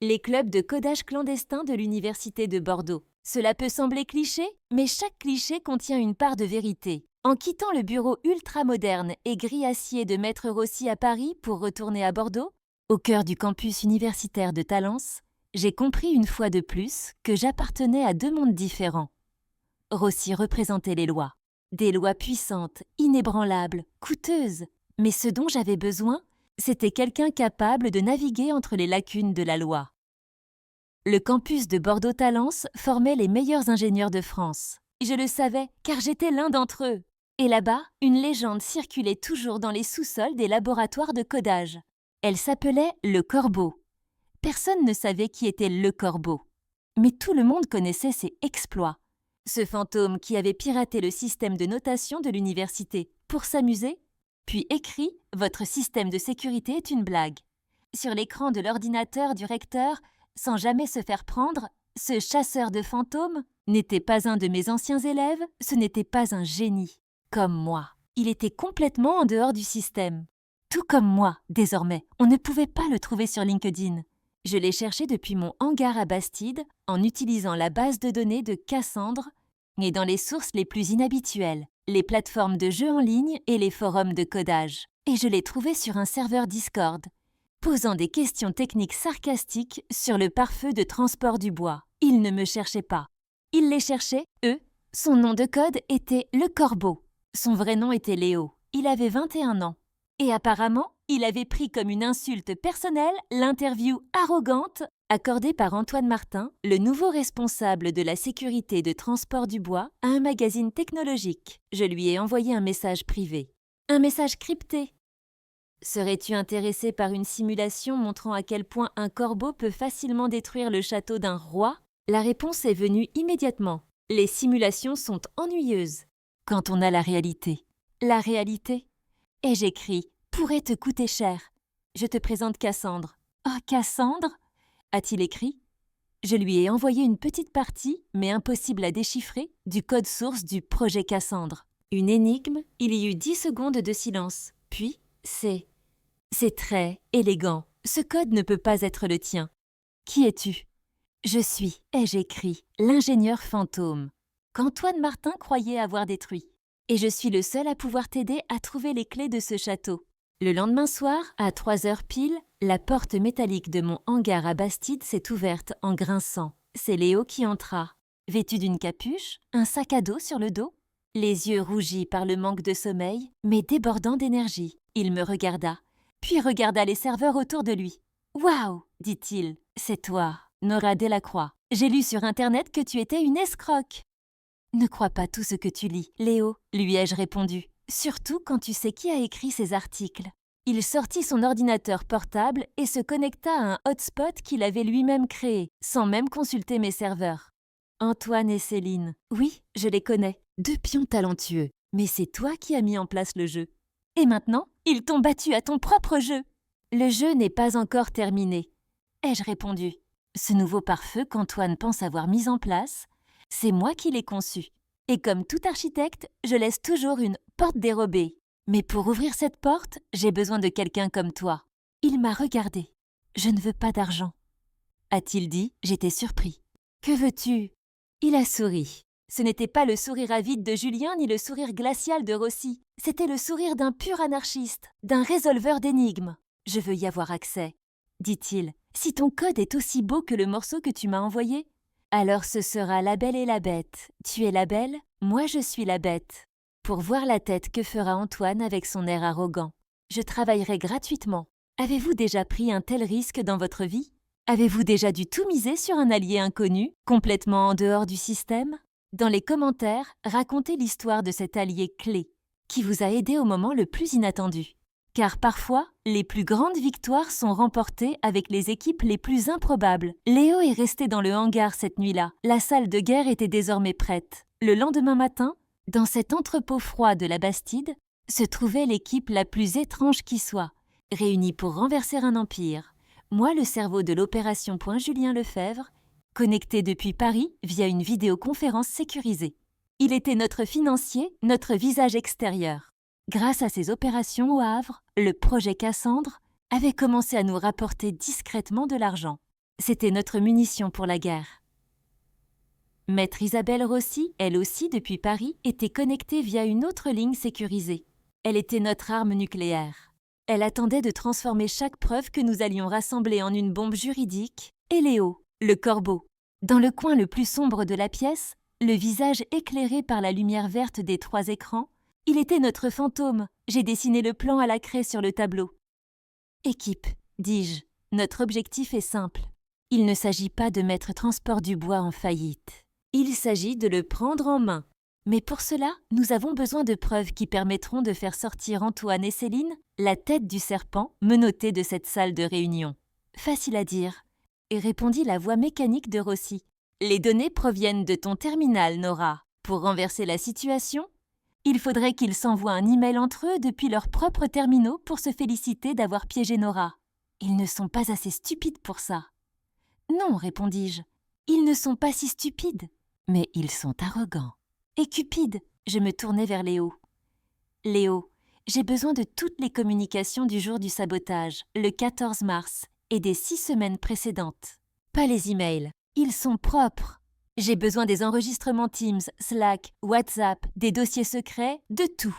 Speaker 1: Les clubs de codage clandestin de l'Université de Bordeaux. Cela peut sembler cliché, mais chaque cliché contient une part de vérité. En quittant le bureau ultra-moderne et gris-acier de Maître Rossi à Paris pour retourner à Bordeaux, au cœur du campus universitaire de Talence, j'ai compris une fois de plus que j'appartenais à deux mondes différents. Rossi représentait les lois. Des lois puissantes, inébranlables, coûteuses. Mais ce dont j'avais besoin, c'était quelqu'un capable de naviguer entre les lacunes de la loi. Le campus de Bordeaux-Talence formait les meilleurs ingénieurs de France. Je le savais, car j'étais l'un d'entre eux. Et là-bas, une légende circulait toujours dans les sous-sols des laboratoires de codage. Elle s'appelait le Corbeau. Personne ne savait qui était le Corbeau. Mais tout le monde connaissait ses exploits. Ce fantôme qui avait piraté le système de notation de l'université pour s'amuser, puis écrit « Votre système de sécurité est une blague ». Sur l'écran de l'ordinateur du recteur, sans jamais se faire prendre, ce chasseur de fantômes n'était pas un de mes anciens élèves, ce n'était pas un génie. Comme moi, il était complètement en dehors du système. Tout comme moi, désormais, on ne pouvait pas le trouver sur LinkedIn. Je l'ai cherché depuis mon hangar à Bastide en utilisant la base de données de Cassandre et dans les sources les plus inhabituelles, les plateformes de jeux en ligne et les forums de codage. Et je l'ai trouvé sur un serveur Discord, posant des questions techniques sarcastiques sur le pare-feu de Transport du Bois. Il ne me cherchait pas. Il les cherchait, eux. Son nom de code était Le Corbeau. Son vrai nom était Léo. Il avait 21 ans. Et apparemment, il avait pris comme une insulte personnelle l'interview arrogante accordée par Antoine Martin, le nouveau responsable de la sécurité de Transport du Bois, à un magazine technologique. Je lui ai envoyé un message privé. Un message crypté. Serais-tu intéressé par une simulation montrant à quel point un corbeau peut facilement détruire le château d'un roi? La réponse est venue immédiatement. Les simulations sont ennuyeuses quand on a la réalité. La réalité? Et j'écris « pourrait te coûter cher. Je te présente Cassandre. »« Oh, Cassandre » a-t-il écrit. Je lui ai envoyé une petite partie, mais impossible à déchiffrer, du code source du projet Cassandre. Une énigme, il y eut 10 secondes de silence. Puis, c'est très élégant. Ce code ne peut pas être le tien. Qui es-tu? Je suis, ai-je écrit, l'ingénieur fantôme, qu'Antoine Martin croyait avoir détruit. et je suis le seul à pouvoir t'aider à trouver les clés de ce château. Le lendemain soir, à 3 heures pile, la porte métallique de mon hangar à Bastide s'est ouverte en grinçant. C'est Léo qui entra, vêtu d'une capuche, un sac à dos sur le dos, les yeux rougis par le manque de sommeil, mais débordant d'énergie. Il me regarda, puis regarda les serveurs autour de lui. « Waouh !» dit-il. « C'est toi, Nora Delacroix. J'ai lu sur Internet que tu étais une escroque. » « Ne crois pas tout ce que tu lis, Léo, lui ai-je répondu. Surtout quand tu sais qui a écrit ces articles. » Il sortit son ordinateur portable et se connecta à un hotspot qu'il avait lui-même créé, sans même consulter mes serveurs. Antoine et Céline. Oui, je les connais. 2 pions talentueux. Mais c'est toi qui as mis en place le jeu. Et maintenant, ils t'ont battu à ton propre jeu. Le jeu n'est pas encore terminé, ai-je répondu. Ce nouveau pare-feu qu'Antoine pense avoir mis en place, c'est moi qui l'ai conçu. Et comme tout architecte, je laisse toujours une porte dérobée. Mais pour ouvrir cette porte, j'ai besoin de quelqu'un comme toi. Il m'a regardé. Je ne veux pas d'argent. A-t-il dit, j'étais surpris. Que veux-tu ? Il a souri. Ce n'était pas le sourire avide de Julien ni le sourire glacial de Rossi. C'était le sourire d'un pur anarchiste, d'un résolveur d'énigmes. Je veux y avoir accès, dit-il. Si ton code est aussi beau que le morceau que tu m'as envoyé, alors ce sera La Belle et la Bête. Tu es la belle, moi je suis la bête. Pour voir la tête que fera Antoine avec son air arrogant. Je travaillerai gratuitement. Avez-vous déjà pris un tel risque dans votre vie ? Avez-vous déjà dû tout miser sur un allié inconnu, complètement en dehors du système ? Dans les commentaires, racontez l'histoire de cet allié clé, qui vous a aidé au moment le plus inattendu. Car parfois, les plus grandes victoires sont remportées avec les équipes les plus improbables. Léo est resté dans le hangar cette nuit-là. La salle de guerre était désormais prête. Le lendemain matin, dans cet entrepôt froid de la Bastide, se trouvait l'équipe la plus étrange qui soit, réunie pour renverser un empire. Moi, le cerveau de l'opération Point Julien Lefebvre, connecté depuis Paris via une vidéoconférence sécurisée. Il était notre financier, notre visage extérieur. Grâce à ces opérations au Havre, le projet Cassandre avait commencé à nous rapporter discrètement de l'argent. C'était notre munition pour la guerre. Maître Isabelle Rossi, elle aussi depuis Paris, était connectée via une autre ligne sécurisée. Elle était notre arme nucléaire. Elle attendait de transformer chaque preuve que nous allions rassembler en une bombe juridique. Et Léo, le corbeau. Dans le coin le plus sombre de la pièce, le visage éclairé par la lumière verte des 3 écrans, il était notre fantôme. J'ai dessiné le plan à la craie sur le tableau. Équipe, dis-je, notre objectif est simple. Il ne s'agit pas de mettre Transport du Bois en faillite. Il s'agit de le prendre en main. Mais pour cela, nous avons besoin de preuves qui permettront de faire sortir Antoine et Céline, la tête du serpent, menottée de cette salle de réunion. Facile à dire, et répondit la voix mécanique de Rossi. Les données proviennent de ton terminal, Nora. Pour renverser la situation, il faudrait qu'ils s'envoient un email entre eux depuis leurs propres terminaux pour se féliciter d'avoir piégé Nora. Ils ne sont pas assez stupides pour ça. Non, répondis-je. Ils ne sont pas si stupides, mais ils sont arrogants. Et cupides, je me tournai vers Léo. Léo, j'ai besoin de toutes les communications du jour du sabotage, le 14 mars, et des 6 semaines précédentes. Pas les emails, ils sont propres. J'ai besoin des enregistrements Teams, Slack, WhatsApp, des dossiers secrets, de tout.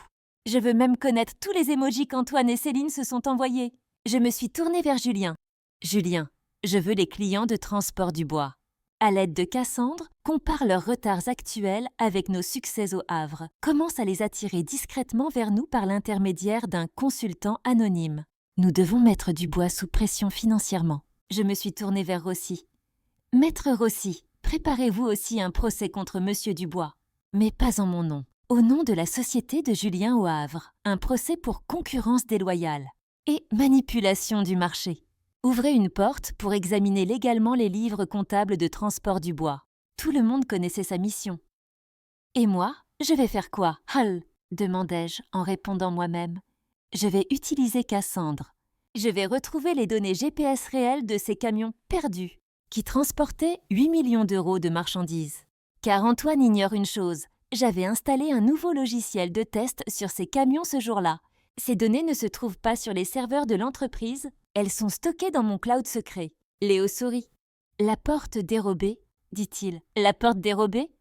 Speaker 1: Je veux même connaître tous les emojis qu'Antoine et Céline se sont envoyés. Je me suis tournée vers Julien. Julien, je veux les clients de Transport du Bois. À l'aide de Cassandre, compare leurs retards actuels avec nos succès au Havre. Commence à les attirer discrètement vers nous par l'intermédiaire d'un consultant anonyme. Nous devons mettre du Bois sous pression financièrement. Je me suis tournée vers Rossi. Maître Rossi, préparez-vous aussi un procès contre Monsieur Dubois. Mais pas en mon nom. Au nom de la société de Julien au Havre. Un procès pour concurrence déloyale et manipulation du marché. Ouvrez une porte pour examiner légalement les livres comptables de Transport du Bois. Tout le monde connaissait sa mission. Et moi, je vais faire quoi, Hal ? Demandai-je en répondant moi-même. Je vais utiliser Cassandre. Je vais retrouver les données GPS réelles de ces camions perdus qui transportaient 8 millions d'euros de marchandises. Car Antoine ignore une chose, j'avais installé un nouveau logiciel de test sur ces camions ce jour-là. Ces données ne se trouvent pas sur les serveurs de l'entreprise, elles sont stockées dans mon cloud secret. Léo sourit. La porte dérobée, dit-il. La porte dérobée ?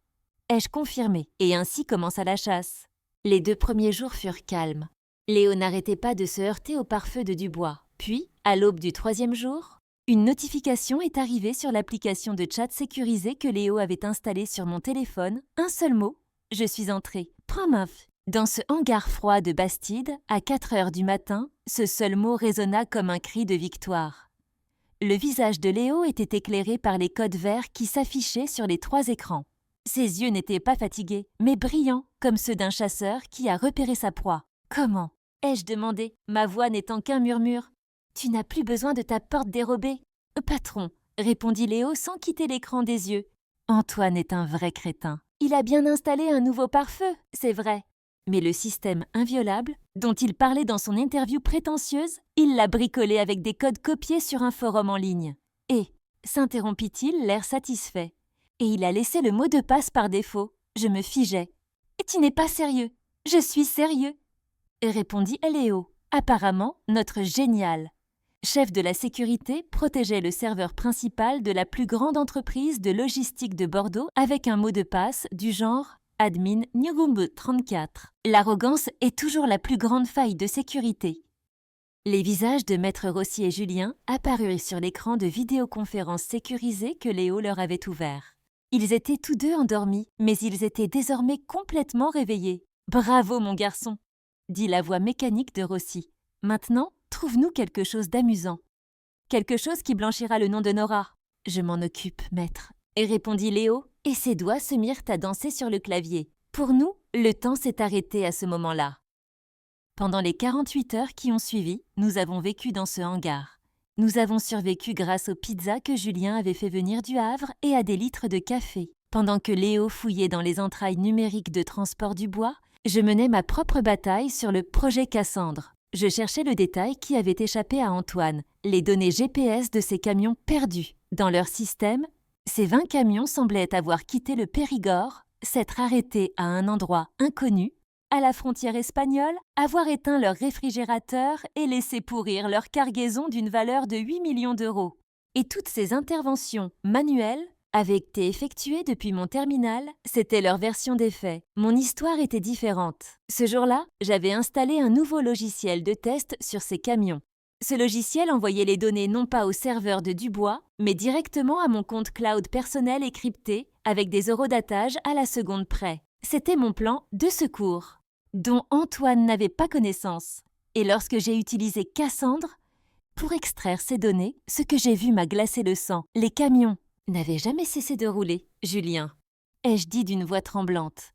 Speaker 1: Ai-je confirmé, et ainsi commença la chasse. Les 2 premiers jours furent calmes. Léo n'arrêtait pas de se heurter au pare-feu de Dubois. Puis, à l'aube du 3e jour, une notification est arrivée sur l'application de chat sécurisée que Léo avait installée sur mon téléphone. Un seul mot, je suis entrée. Promeuf. Dans ce hangar froid de Bastide, à 4 heures du matin, ce seul mot résonna comme un cri de victoire. Le visage de Léo était éclairé par les codes verts qui s'affichaient sur les 3 écrans. Ses yeux n'étaient pas fatigués, mais brillants, comme ceux d'un chasseur qui a repéré sa proie. « Comment » ai-je demandé, ma voix n'étant qu'un murmure. « Tu n'as plus besoin de ta porte dérobée. »« Patron » répondit Léo sans quitter l'écran des yeux. « Antoine est un vrai crétin. Il a bien installé un nouveau pare-feu, c'est vrai. Mais le système inviolable, dont il parlait dans son interview prétentieuse, il l'a bricolé avec des codes copiés sur un forum en ligne. Et, s'interrompit-il, l'air satisfait. Et il a laissé le mot de passe par défaut. Je me figeais. « Et tu n'es pas sérieux. Je suis sérieux. » répondit Léo, apparemment notre génial. Chef de la sécurité, protégeait le serveur principal de la plus grande entreprise de logistique de Bordeaux avec un mot de passe du genre admin Nyugumbu 34. L'arrogance est toujours la plus grande faille de sécurité. Les visages de Maître Rossi et Julien apparurent sur l'écran de vidéoconférence sécurisée que Léo leur avait ouvert. Ils étaient tous 2 endormis, mais ils étaient désormais complètement réveillés. « Bravo, mon garçon !» dit la voix mécanique de Rossi. « Maintenant, trouve-nous quelque chose d'amusant. Quelque chose qui blanchira le nom de Nora. »« Je m'en occupe, maître. » répondit Léo, et ses doigts se mirent à danser sur le clavier. Pour nous, le temps s'est arrêté à ce moment-là. Pendant les 48 heures qui ont suivi, nous avons vécu dans ce hangar. Nous avons survécu grâce aux pizzas que Julien avait fait venir du Havre et à des litres de café. Pendant que Léo fouillait dans les entrailles numériques de transport du bois, je menais ma propre bataille sur le projet Cassandre. Je cherchais le détail qui avait échappé à Antoine, les données GPS de ces camions perdus. Dans leur système, ces 20 camions semblaient avoir quitté le Périgord, s'être arrêtés à un endroit inconnu, à la frontière espagnole, avoir éteint leur réfrigérateur et laissé pourrir leur cargaison d'une valeur de 8 millions d'euros. Et toutes ces interventions manuelles avaient été effectuées depuis mon terminal, c'était leur version des faits. Mon histoire était différente. Ce jour-là, j'avais installé un nouveau logiciel de test sur ces camions. Ce logiciel envoyait les données non pas au serveur de Dubois, mais directement à mon compte cloud personnel et crypté, avec des eurodatages à la seconde près. C'était mon plan de secours, dont Antoine n'avait pas connaissance. Et lorsque j'ai utilisé Cassandre pour extraire ces données, ce que j'ai vu m'a glacé le sang. Les camions n'avaient jamais cessé de rouler, Julien, ai-je dit d'une voix tremblante.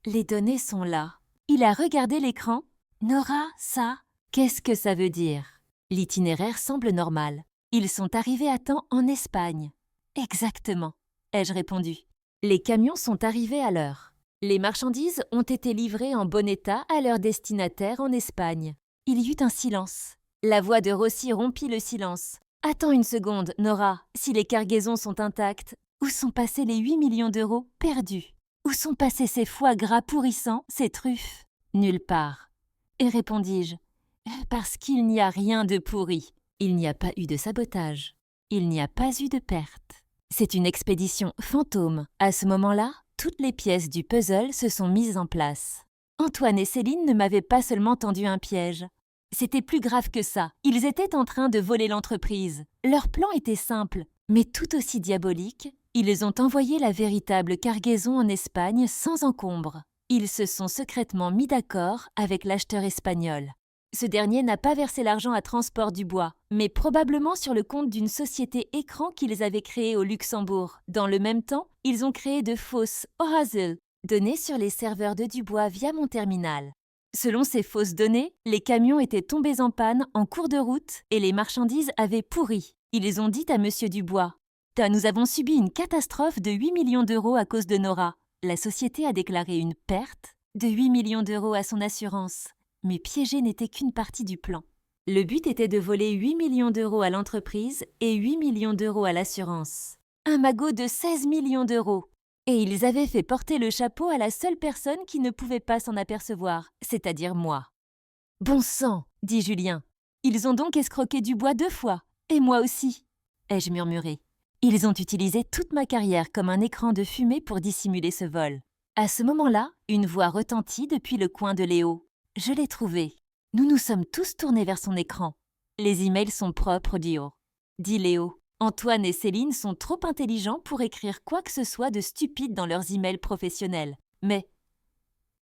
Speaker 1: Les données sont là. Il a regardé l'écran. Nora, ça, qu'est-ce que ça veut dire? L'itinéraire semble normal. Ils sont arrivés à temps en Espagne. Exactement, ai-je répondu. Les camions sont arrivés à l'heure. Les marchandises ont été livrées en bon état à leur destinataire en Espagne. Il y eut un silence. La voix de Rossi rompit le silence. « Attends une seconde, Nora. Si les cargaisons sont intactes, où sont passés les 8 millions d'euros perdus? Où sont passés ces foie gras pourrissants, ces truffes? Nulle part. » Et répondis-je. « Parce qu'il n'y a rien de pourri. Il n'y a pas eu de sabotage. Il n'y a pas eu de perte. C'est une expédition fantôme. À ce moment-là, toutes les pièces du puzzle se sont mises en place. Antoine et Céline ne m'avaient pas seulement tendu un piège. C'était plus grave que ça. Ils étaient en train de voler l'entreprise. Leur plan était simple, mais tout aussi diabolique. Ils ont envoyé la véritable cargaison en Espagne sans encombre. Ils se sont secrètement mis d'accord avec l'acheteur espagnol. Ce dernier n'a pas versé l'argent à Transport du Bois, mais probablement sur le compte d'une société écran qu'ils avaient créée au Luxembourg. Dans le même temps, ils ont créé de fausses Orazel, données sur les serveurs de Dubois via mon terminal. Selon ces fausses données, les camions étaient tombés en panne en cours de route et les marchandises avaient pourri. Ils ont dit à Monsieur Dubois « Nous avons subi une catastrophe de 8 millions d'euros à cause de Nora. » La société a déclaré une perte de 8 millions d'euros à son assurance. Mais piéger n'était qu'une partie du plan. Le but était de voler 8 millions d'euros à l'entreprise et 8 millions d'euros à l'assurance. Un magot de 16 millions d'euros. Et ils avaient fait porter le chapeau à la seule personne qui ne pouvait pas s'en apercevoir, c'est-à-dire moi. « Bon sang !» dit Julien. « Ils ont donc escroqué Dubois 2 fois, et moi aussi !» ai-je murmuré. Ils ont utilisé toute ma carrière comme un écran de fumée pour dissimuler ce vol. À ce moment-là, une voix retentit depuis le coin de Léo. « Je l'ai trouvé. » Nous nous sommes tous tournés vers son écran. « Les emails sont propres, Dio. » dit Léo. « Antoine et Céline sont trop intelligents pour écrire quoi que ce soit de stupide dans leurs emails professionnels. Mais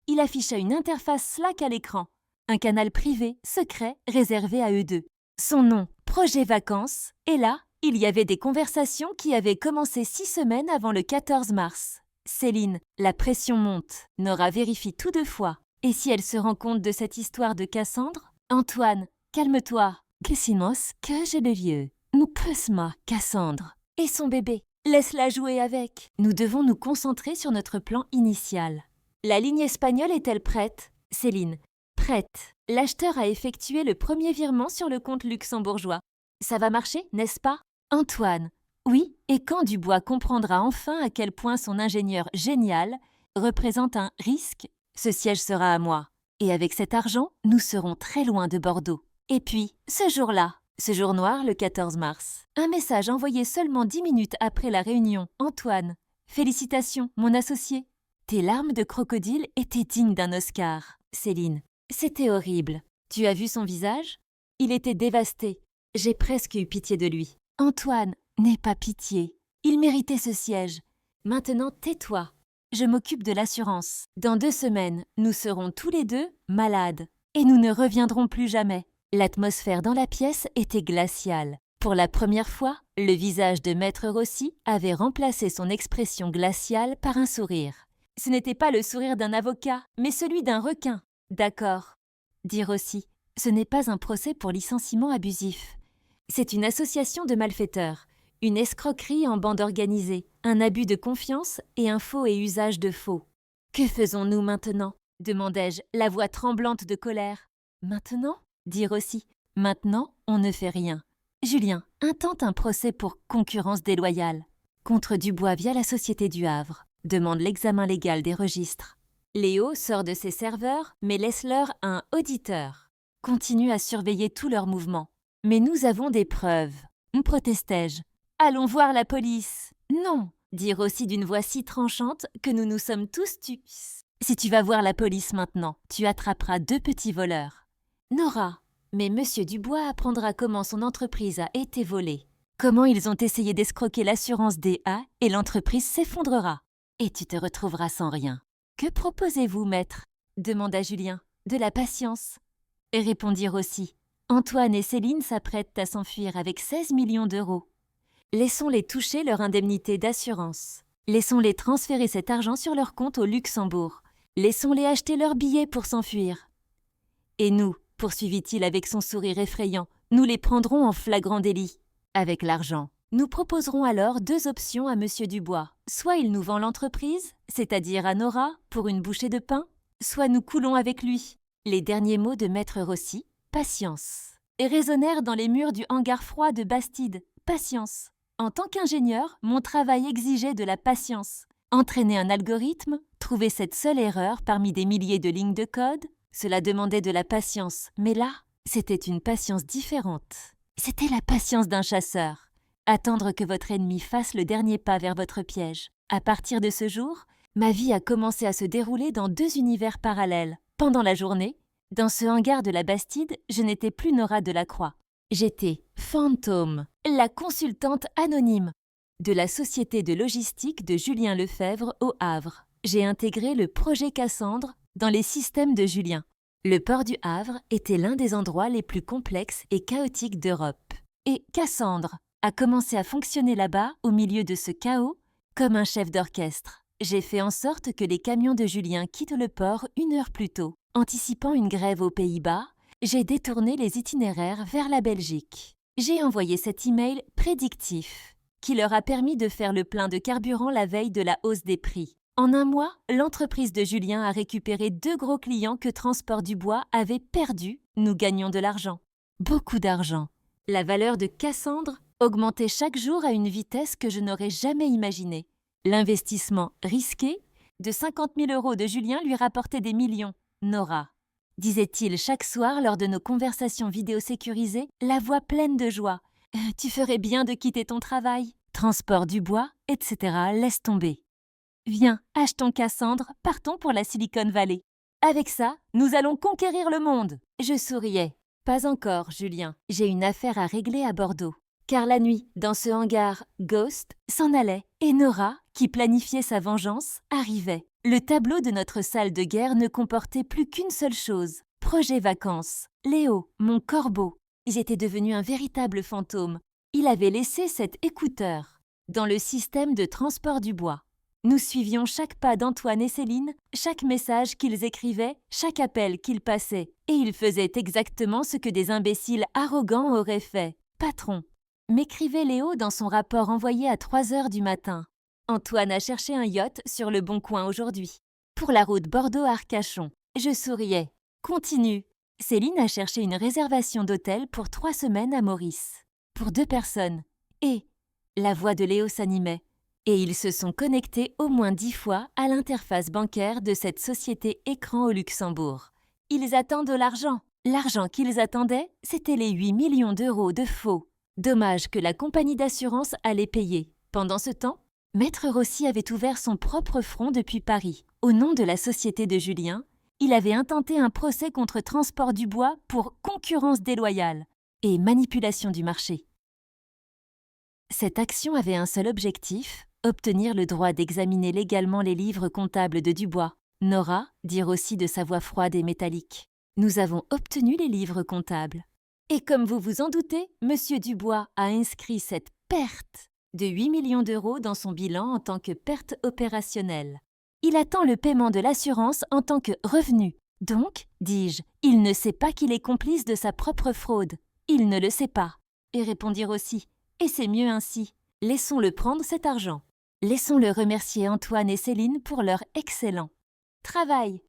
Speaker 1: il afficha une interface Slack à l'écran. Un canal privé, secret, réservé à eux deux. Son nom, Projet Vacances, et là, il y avait des conversations qui avaient commencé 6 semaines avant le 14 mars. Céline, la pression monte. Nora vérifie tout 2 fois. Et si elle se rend compte de cette histoire de Cassandre? Antoine, calme-toi. Decimos que j'ai le lieu. Nous pusma, Cassandre. Et son bébé, laisse-la jouer avec. Nous devons nous concentrer sur notre plan initial. La ligne espagnole est-elle prête? Céline. Prête. L'acheteur a effectué le premier virement sur le compte luxembourgeois. Ça va marcher, n'est-ce pas? Antoine. Oui, et quand Dubois comprendra enfin à quel point son ingénieur génial représente un risque, ce siège sera à moi. Et avec cet argent, nous serons très loin de Bordeaux. Et puis, ce jour-là, ce jour noir, le 14 mars, un message envoyé seulement 10 minutes après la réunion. Antoine, félicitations, mon associé. Tes larmes de crocodile étaient dignes d'un Oscar. Céline. C'était horrible. Tu as vu son visage? Il était dévasté. J'ai presque eu pitié de lui. Antoine, n'aie pas pitié. Il méritait ce siège. Maintenant, tais-toi. Je m'occupe de l'assurance. Dans 2 semaines, nous serons tous les deux malades. Et nous ne reviendrons plus jamais. L'atmosphère dans la pièce était glaciale. Pour la première fois, le visage de Maître Rossi avait remplacé son expression glaciale par un sourire. Ce n'était pas le sourire d'un avocat, mais celui d'un requin. D'accord, dit Rossi. Ce n'est pas un procès pour licenciement abusif. C'est une association de malfaiteurs, une escroquerie en bande organisée, un abus de confiance et un faux et usage de faux. Que faisons-nous maintenant? Demandai-je, la voix tremblante de colère. Maintenant? Dit Rossi. Maintenant, on ne fait rien. Julien, intente un procès pour concurrence déloyale. Contre Dubois via la Société du Havre. Demande l'examen légal des registres. Léo sort de ses serveurs, mais laisse-leur un auditeur. Continue à surveiller tous leurs mouvements. Mais nous avons des preuves. Protestai-je. Allons voir la police. Non, dit Rossi d'une voix si tranchante que nous nous sommes tous tus. Si tu vas voir la police maintenant, tu attraperas 2 petits voleurs. Nora, mais Monsieur Dubois apprendra comment son entreprise a été volée. Comment ils ont essayé d'escroquer l'assurance DA et l'entreprise s'effondrera. Et tu te retrouveras sans rien. Que proposez-vous, maître? Demanda Julien. De la patience. Et répondit Rossi. Antoine et Céline s'apprêtent à s'enfuir avec 16 millions d'euros. Laissons-les toucher leur indemnité d'assurance. Laissons-les transférer cet argent sur leur compte au Luxembourg. Laissons-les acheter leurs billets pour s'enfuir. Et nous, poursuivit-il avec son sourire effrayant, nous les prendrons en flagrant délit. Avec l'argent, nous proposerons alors 2 options à Monsieur Dubois. Soit il nous vend l'entreprise, c'est-à-dire à Nora, pour une bouchée de pain, soit nous coulons avec lui. Les derniers mots de Maître Rossi, patience, et résonnèrent dans les murs du hangar froid de Bastide, patience. En tant qu'ingénieur, mon travail exigeait de la patience. Entraîner un algorithme, trouver cette seule erreur parmi des milliers de lignes de code, cela demandait de la patience. Mais là, c'était une patience différente. C'était la patience d'un chasseur. Attendre que votre ennemi fasse le dernier pas vers votre piège. À partir de ce jour, ma vie a commencé à se dérouler dans 2 univers parallèles. Pendant la journée, dans ce hangar de la Bastide, je n'étais plus Nora Delacroix. J'étais Fantôme, la consultante anonyme de la société de logistique de Julien Lefebvre au Havre. J'ai intégré le projet Cassandre dans les systèmes de Julien. Le port du Havre était l'un des endroits les plus complexes et chaotiques d'Europe. Et Cassandre a commencé à fonctionner là-bas, au milieu de ce chaos, comme un chef d'orchestre. J'ai fait en sorte que les camions de Julien quittent le port 1 heure plus tôt. Anticipant une grève aux Pays-Bas, j'ai détourné les itinéraires vers la Belgique. J'ai envoyé cet email prédictif qui leur a permis de faire le plein de carburant la veille de la hausse des prix. En 1 mois, l'entreprise de Julien a récupéré 2 gros clients que Transport Dubois avait perdus. Nous gagnions de l'argent. Beaucoup d'argent. La valeur de Cassandre augmentait chaque jour à une vitesse que je n'aurais jamais imaginée. L'investissement risqué de 50 000 € de Julien lui rapportait des millions. Nora, disait-il chaque soir lors de nos conversations vidéo sécurisées, la voix pleine de joie. Tu ferais bien de quitter ton travail. Transport Dubois, etc. Laisse tomber. Viens, achetons Cassandre, partons pour la Silicon Valley. Avec ça, nous allons conquérir le monde. Je souriais. Pas encore, Julien. J'ai une affaire à régler à Bordeaux. Car la nuit, dans ce hangar, Ghost s'en allait et Nora, qui planifiait sa vengeance, arrivait. Le tableau de notre salle de guerre ne comportait plus qu'une seule chose. Projet vacances. Léo, mon corbeau. J'étais devenu un véritable fantôme. Il avait laissé cet écouteur dans le système de transport du bois. Nous suivions chaque pas d'Antoine et Céline, chaque message qu'ils écrivaient, chaque appel qu'ils passaient. Et ils faisaient exactement ce que des imbéciles arrogants auraient fait. Patron, m'écrivait Léo dans son rapport envoyé à 3 heures du matin. Antoine a cherché un yacht sur le Bon Coin aujourd'hui. Pour la route Bordeaux-Arcachon. Je souriais. Continue. Céline a cherché une réservation d'hôtel pour 3 semaines à Maurice. Pour 2 personnes. Et la voix de Léo s'animait. Et ils se sont connectés au moins 10 fois à l'interface bancaire de cette société écran au Luxembourg. Ils attendent de l'argent. L'argent qu'ils attendaient, c'était les 8 millions d'euros de faux. Dommage que la compagnie d'assurance allait payer. Pendant ce temps, Maître Rossi avait ouvert son propre front depuis Paris. Au nom de la société de Julien, il avait intenté un procès contre Transport du Bois pour concurrence déloyale et manipulation du marché. Cette action avait un seul objectif, obtenir le droit d'examiner légalement les livres comptables de Dubois. Nora, dire aussi de sa voix froide et métallique. Nous avons obtenu les livres comptables. Et comme vous vous en doutez, Monsieur Dubois a inscrit cette perte de 8 millions d'euros dans son bilan en tant que perte opérationnelle. Il attend le paiement de l'assurance en tant que revenu. Donc, dis-je, il ne sait pas qu'il est complice de sa propre fraude. Il ne le sait pas. Et répondirent aussi. Et c'est mieux ainsi. Laissons-le prendre cet argent. Laissons-le remercier Antoine et Céline pour leur excellent travail.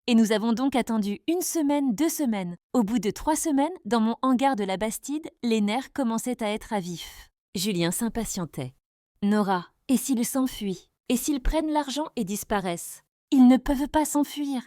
Speaker 1: Et nous avons donc attendu 1 semaine, 2 semaines. Au bout de 3 semaines, dans mon hangar de la Bastide, les nerfs commençaient à être à vif. Julien s'impatientait. Nora, et s'ils s'enfuient? Et s'ils prennent l'argent et disparaissent? Ils ne peuvent pas s'enfuir.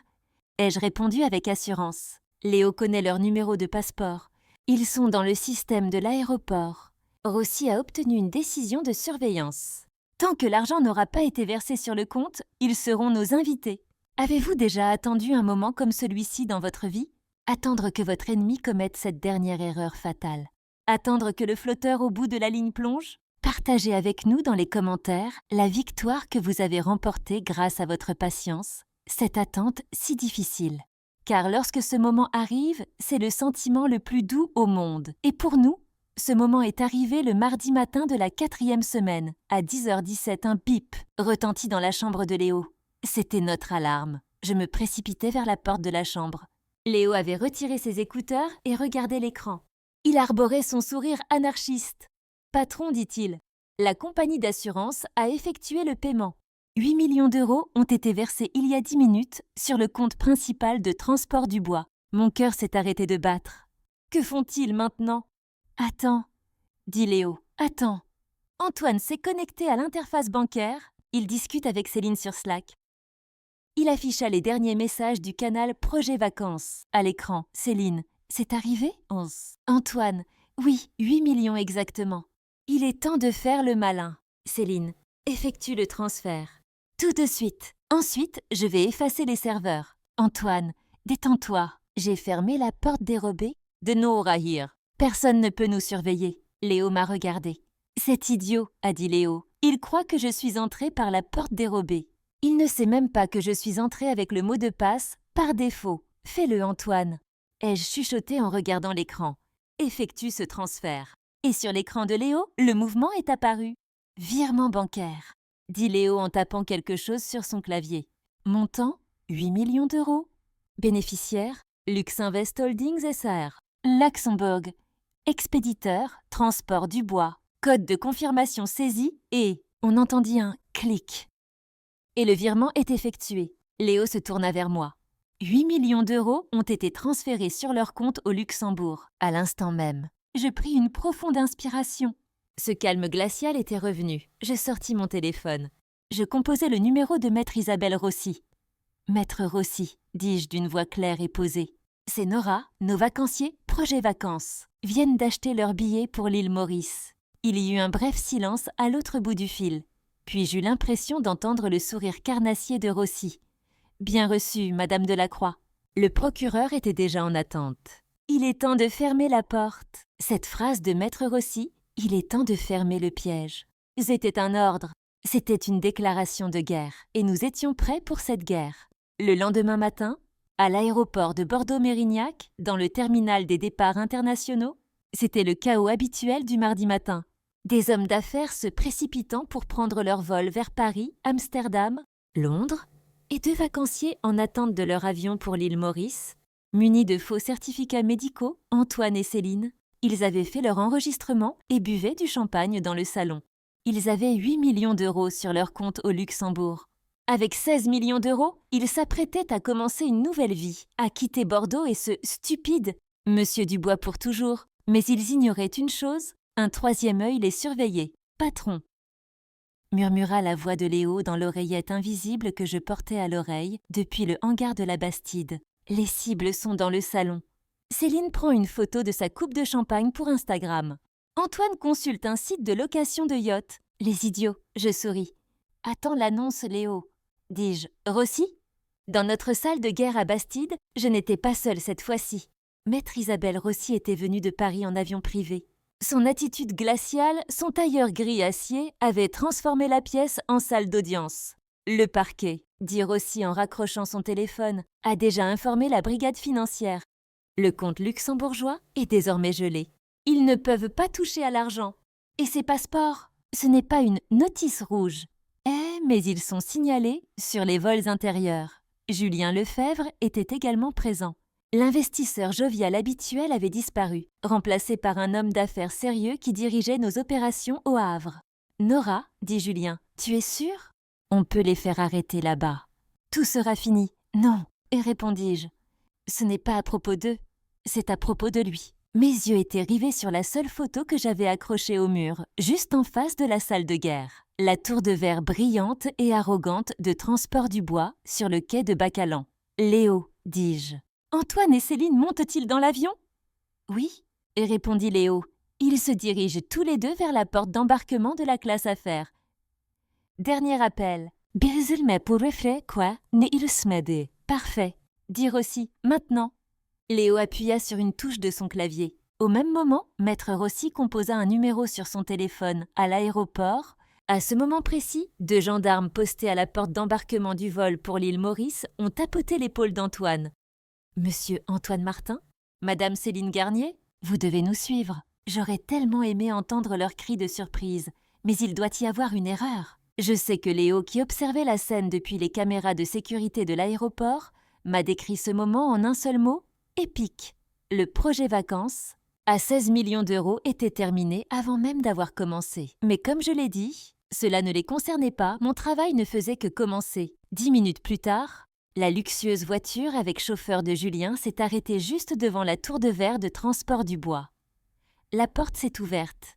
Speaker 1: Ai-je répondu avec assurance. Léo connaît leur numéro de passeport. Ils sont dans le système de l'aéroport. Rossi a obtenu une décision de surveillance. Tant que l'argent n'aura pas été versé sur le compte, ils seront nos invités. Avez-vous déjà attendu un moment comme celui-ci dans votre vie? Attendre que votre ennemi commette cette dernière erreur fatale. Attendre que le flotteur au bout de la ligne plonge? Partagez avec nous dans les commentaires la victoire que vous avez remportée grâce à votre patience, cette attente si difficile. Car lorsque ce moment arrive, c'est le sentiment le plus doux au monde. Et pour nous, ce moment est arrivé le mardi matin de la 4e semaine. À 10h17, un bip retentit dans la chambre de Léo. C'était notre alarme. Je me précipitais vers la porte de la chambre. Léo avait retiré ses écouteurs et regardait l'écran. Il arborait son sourire anarchiste. « Patron, dit-il, la compagnie d'assurance a effectué le paiement. 8 millions d'euros ont été versés il y a 10 minutes sur le compte principal de Transport du Bois. Mon cœur s'est arrêté de battre. Que font-ils maintenant ? Attends, dit Léo, attends. Antoine s'est connecté à l'interface bancaire. Il discute avec Céline sur Slack. Il afficha les derniers messages du canal Projet Vacances. À l'écran, Céline. C'est arrivé ? 11. Antoine. Oui, 8 millions exactement. Il est temps de faire le malin. Céline. Effectue le transfert. Tout de suite. Ensuite, je vais effacer les serveurs. Antoine. Détends-toi. J'ai fermé la porte dérobée de Nora here. Personne ne peut nous surveiller. Léo m'a regardé. C'est idiot, a dit Léo. Il croit que je suis entrée par la porte dérobée. Il ne sait même pas que je suis entrée avec le mot de passe par défaut. Fais-le, Antoine. Ai-je chuchoté en regardant l'écran. Effectue ce transfert. Et sur l'écran de Léo, le mouvement est apparu. Virement bancaire, dit Léo en tapant quelque chose sur son clavier. Montant, 8 millions d'euros. Bénéficiaire, Luxinvest Holdings SAR. Luxembourg. Expéditeur, Transport du Bois. Code de confirmation saisi et on entendit un clic. Et le virement est effectué. Léo se tourna vers moi. 8 millions d'euros ont été transférés sur leur compte au Luxembourg, à l'instant même. Je pris une profonde inspiration. Ce calme glacial était revenu. Je sortis mon téléphone. Je composai le numéro de Maître Isabelle Rossi. « Maître Rossi », dis-je d'une voix claire et posée. « C'est Nora, nos vacanciers, Projet Vacances, viennent d'acheter leur billet pour l'île Maurice. » Il y eut un bref silence à l'autre bout du fil. Puis j'eus l'impression d'entendre le sourire carnassier de Rossi. « Bien reçu, Madame Delacroix. » Le procureur était déjà en attente. « Il est temps de fermer la porte. » Cette phrase de Maître Rossi, « Il est temps de fermer le piège. » C'était un ordre. C'était une déclaration de guerre, et nous étions prêts pour cette guerre. Le lendemain matin, à l'aéroport de Bordeaux-Mérignac, dans le terminal des départs internationaux, c'était le chaos habituel du mardi matin. Des hommes d'affaires se précipitant pour prendre leur vol vers Paris, Amsterdam, Londres, et 2 vacanciers en attente de leur avion pour l'île Maurice. Munis de faux certificats médicaux, Antoine et Céline, ils avaient fait leur enregistrement et buvaient du champagne dans le salon. Ils avaient 8 millions d'euros sur leur compte au Luxembourg. Avec 16 millions d'euros, ils s'apprêtaient à commencer une nouvelle vie, à quitter Bordeaux et ce stupide Monsieur Dubois pour toujours. Mais ils ignoraient une chose, un 3e œil les surveillait. Patron, murmura la voix de Léo dans l'oreillette invisible que je portais à l'oreille depuis le hangar de la Bastide. Les cibles sont dans le salon. Céline prend une photo de sa coupe de champagne pour Instagram. Antoine consulte un site de location de yacht. Les idiots, je souris. Attends l'annonce, Léo, dis-je. Rossi ? Dans notre salle de guerre à Bastide, je n'étais pas seule cette fois-ci. Maître Isabelle Rossi était venue de Paris en avion privé. Son attitude glaciale, son tailleur gris acier, avait transformé la pièce en salle d'audience. Le parquet, dit Rossi en raccrochant son téléphone, a déjà informé la brigade financière. Le compte luxembourgeois est désormais gelé. Ils ne peuvent pas toucher à l'argent. Et ces passeports, ce n'est pas une notice rouge. Mais ils sont signalés sur les vols intérieurs. Julien Lefebvre était également présent. L'investisseur jovial habituel avait disparu, remplacé par un homme d'affaires sérieux qui dirigeait nos opérations au Havre. « Nora, dit Julien, tu es sûre ? On peut les faire arrêter là-bas. Tout sera fini. » « Non, répondis-je. Ce n'est pas à propos d'eux, c'est à propos de lui. Mes yeux étaient rivés sur la seule photo que j'avais accrochée au mur, juste en face de la salle de guerre. La tour de verre brillante et arrogante de Transport du Bois sur le quai de Bacalan. « Léo, dis-je. Antoine et Céline montent-ils dans l'avion ? » « Oui, répondit Léo. Ils se dirigent tous les 2 vers la porte d'embarquement de la classe affaires. Dernier appel. Birzulme pour refrain quoi, ne il smede. Parfait, dit Rossi, maintenant. Léo appuya sur une touche de son clavier. Au même moment, Maître Rossi composa un numéro sur son téléphone à l'aéroport. À ce moment précis, 2 gendarmes postés à la porte d'embarquement du vol pour l'île Maurice ont tapoté l'épaule d'Antoine. « Monsieur Antoine Martin ? Madame Céline Garnier ? Vous devez nous suivre. J'aurais tellement aimé entendre leur cri de surprise, mais il doit y avoir une erreur. » Je sais que Léo, qui observait la scène depuis les caméras de sécurité de l'aéroport, m'a décrit ce moment en un seul mot, épique. Le projet vacances à 16 millions d'euros était terminé avant même d'avoir commencé. Mais comme je l'ai dit, cela ne les concernait pas, mon travail ne faisait que commencer. 10 minutes plus tard, la luxueuse voiture avec chauffeur de Julien s'est arrêtée juste devant la tour de verre de Transport du Bois. La porte s'est ouverte.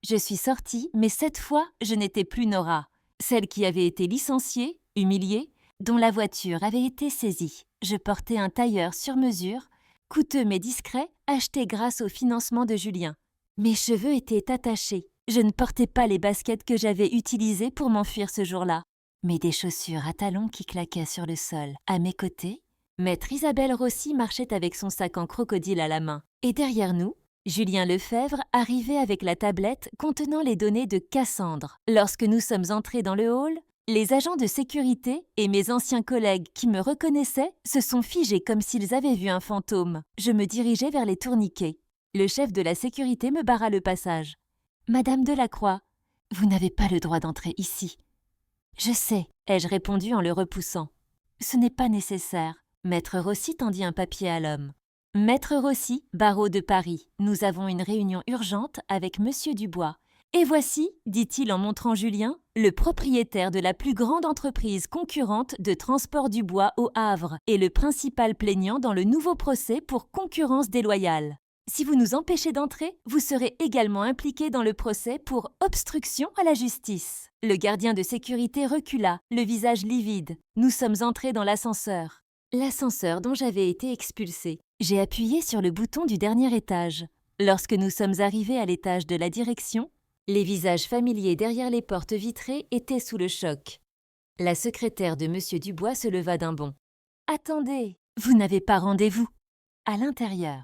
Speaker 1: Je suis sortie, mais cette fois, je n'étais plus Nora, celle qui avait été licenciée, humiliée, dont la voiture avait été saisie. Je portais un tailleur sur mesure, coûteux mais discret, acheté grâce au financement de Julien. Mes cheveux étaient attachés. Je ne portais pas les baskets que j'avais utilisées pour m'enfuir ce jour-là, mais des chaussures à talons qui claquaient sur le sol. À mes côtés, Maître Isabelle Rossi marchait avec son sac en crocodile à la main. Et derrière nous, Julien Lefebvre arrivait avec la tablette contenant les données de Cassandre. Lorsque nous sommes entrés dans le hall, les agents de sécurité et mes anciens collègues qui me reconnaissaient se sont figés comme s'ils avaient vu un fantôme. Je me dirigeais vers les tourniquets. Le chef de la sécurité me barra le passage. « Madame Delacroix, vous n'avez pas le droit d'entrer ici. »« Je sais, » ai-je répondu en le repoussant. « Ce n'est pas nécessaire. » Maître Rossi tendit un papier à l'homme. « Maître Rossi, barreau de Paris, nous avons une réunion urgente avec Monsieur Dubois. Et voici, dit-il en montrant Julien, le propriétaire de la plus grande entreprise concurrente de transport du bois au Havre et le principal plaignant dans le nouveau procès pour concurrence déloyale. Si vous nous empêchez d'entrer, vous serez également impliqué dans le procès pour obstruction à la justice. » Le gardien de sécurité recula, le visage livide. Nous sommes entrés dans l'ascenseur. L'ascenseur dont j'avais été expulsée. J'ai appuyé sur le bouton du dernier étage. Lorsque nous sommes arrivés à l'étage de la direction, Les visages familiers derrière les portes vitrées étaient sous le choc. La secrétaire de M. Dubois se leva d'un bond. « Attendez, vous n'avez pas rendez-vous ?» À l'intérieur.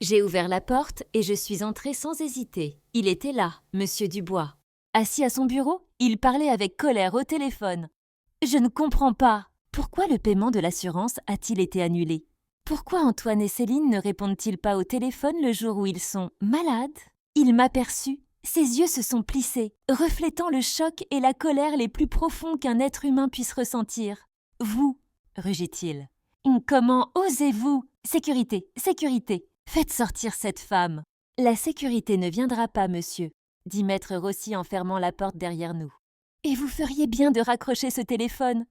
Speaker 1: J'ai ouvert la porte et je suis entrée sans hésiter. Il était là, M. Dubois. Assis à son bureau, il parlait avec colère au téléphone. « Je ne comprends pas. Pourquoi le paiement de l'assurance a-t-il été annulé ? Pourquoi Antoine et Céline ne répondent-ils pas au téléphone le jour où ils sont malades ? » Il m'aperçut. Ses yeux se sont plissés, reflétant le choc et la colère les plus profonds qu'un être humain puisse ressentir. « Vous, » rugit-il. « Comment osez-vous ? Sécurité, sécurité, faites sortir cette femme. »« La sécurité ne viendra pas, monsieur, » dit maître Rossi en fermant la porte derrière nous. « Et vous feriez bien de raccrocher ce téléphone,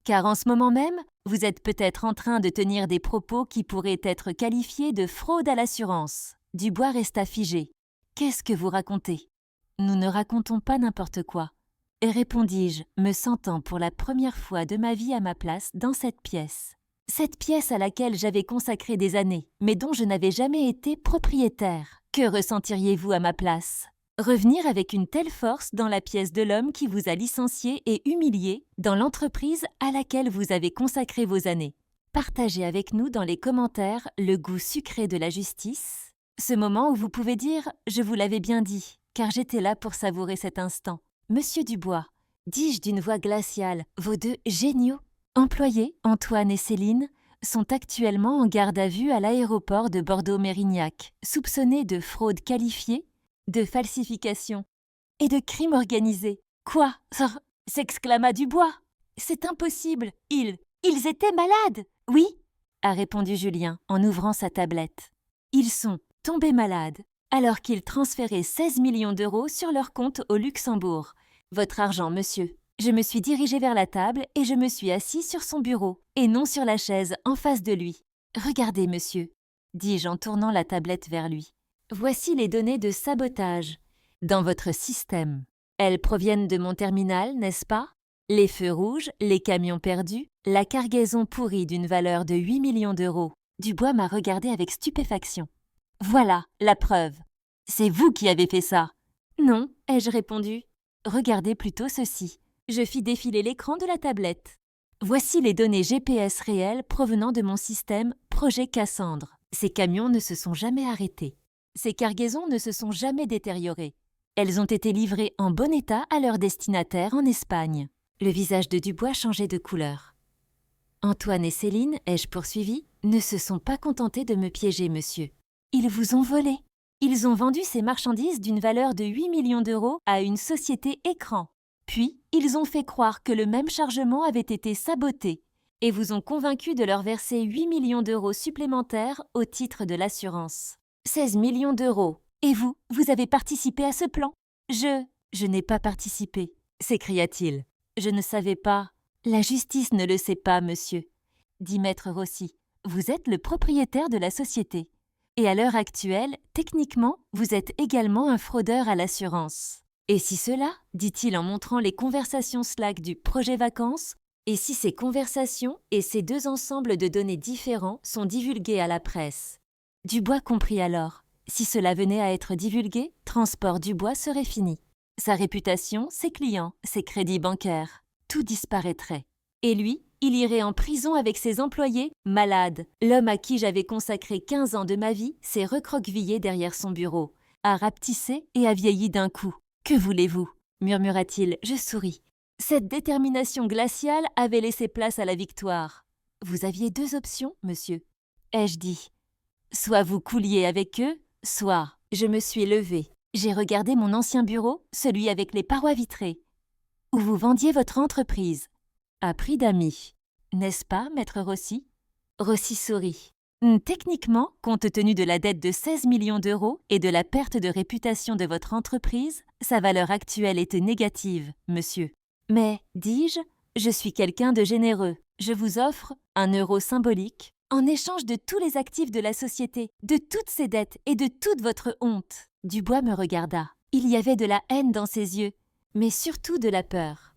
Speaker 1: car en ce moment même, vous êtes peut-être en train de tenir des propos qui pourraient être qualifiés de fraude à l'assurance. » Dubois resta figé. « Qu'est-ce que vous racontez ? » ?»« Nous ne racontons pas n'importe quoi. » répondis-je, me sentant pour la première fois de ma vie à ma place dans cette pièce. Cette pièce à laquelle j'avais consacré des années, mais dont je n'avais jamais été propriétaire. Que ressentiriez-vous à ma place ? Revenir avec une telle force dans la pièce de l'homme qui vous a licencié et humilié dans l'entreprise à laquelle vous avez consacré vos années. Partagez avec nous dans les commentaires le goût sucré de la justice. Ce moment où vous pouvez dire « Je vous l'avais bien dit », car j'étais là pour savourer cet instant. « Monsieur Dubois », dis-je d'une voix glaciale, vos deux géniaux employés, Antoine et Céline, sont actuellement en garde à vue à l'aéroport de Bordeaux-Mérignac, soupçonnés de fraude qualifiée, de falsification et de crime organisé. « Quoi ?» s'exclama Dubois. « C'est impossible, ils étaient malades !»« Oui !» a répondu Julien en ouvrant sa tablette. « Ils sont tombés malades alors qu'ils transféraient 16 millions d'euros sur leur compte au Luxembourg. Votre argent, monsieur. » Je me suis dirigée vers la table et je me suis assis sur son bureau, et non sur la chaise en face de lui. « Regardez, monsieur, » dis-je en tournant la tablette vers lui. « Voici les données de sabotage dans votre système. Elles proviennent de mon terminal, n'est-ce pas ? Les feux rouges, les camions perdus, la cargaison pourrie d'une valeur de 8 millions d'euros. » Dubois m'a regardé avec stupéfaction. « Voilà la preuve. C'est vous qui avez fait ça. »« Non, » ai-je répondu. « Regardez plutôt ceci. » Je fis défiler l'écran de la tablette. Voici les données GPS réelles provenant de mon système Projet Cassandre. Ces camions ne se sont jamais arrêtés. Ces cargaisons ne se sont jamais détériorées. Elles ont été livrées en bon état à leur destinataire en Espagne. Le visage de Dubois changeait de couleur. Antoine et Céline, ai-je poursuivi, ne se sont pas contentés de me piéger, monsieur. Ils vous ont volé. Ils ont vendu ces marchandises d'une valeur de 8 millions d'euros à une société écran. Puis, ils ont fait croire que le même chargement avait été saboté et vous ont convaincu de leur verser 8 millions d'euros supplémentaires au titre de l'assurance. 16 millions d'euros. Et vous avez participé à ce plan ? Je n'ai pas participé, s'écria-t-il. Je ne savais pas. La justice ne le sait pas, monsieur, dit maître Rossi. Vous êtes le propriétaire de la société. Et à l'heure actuelle, techniquement, vous êtes également un fraudeur à l'assurance. Et si cela, dit-il en montrant les conversations Slack du projet vacances, et si ces conversations et ces deux ensembles de données différents sont divulgués à la presse ? Dubois comprit alors. Si cela venait à être divulgué, Transport Dubois serait fini. Sa réputation, ses clients, ses crédits bancaires, tout disparaîtrait. Et lui, il irait en prison avec ses employés, malade. L'homme à qui j'avais consacré 15 ans de ma vie s'est recroquevillé derrière son bureau, a rapetissé et a vieilli d'un coup. « Que voulez-vous » murmura-t-il, je souris. Cette détermination glaciale avait laissé place à la victoire. « Vous aviez deux options, monsieur, » ai-je dit. Soit vous couliez avec eux, soit je me suis levée. J'ai regardé mon ancien bureau, celui avec les parois vitrées, où vous vendiez votre entreprise, à prix d'amis. N'est-ce pas, maître Rossi ? Rossi sourit. Techniquement, compte tenu de la dette de 16 millions d'euros et de la perte de réputation de votre entreprise, sa valeur actuelle était négative, monsieur. Mais, dis-je, je suis quelqu'un de généreux. Je vous offre 1 euro symbolique en échange de tous les actifs de la société, de toutes ses dettes et de toute votre honte. Dubois me regarda. Il y avait de la haine dans ses yeux, mais surtout de la peur.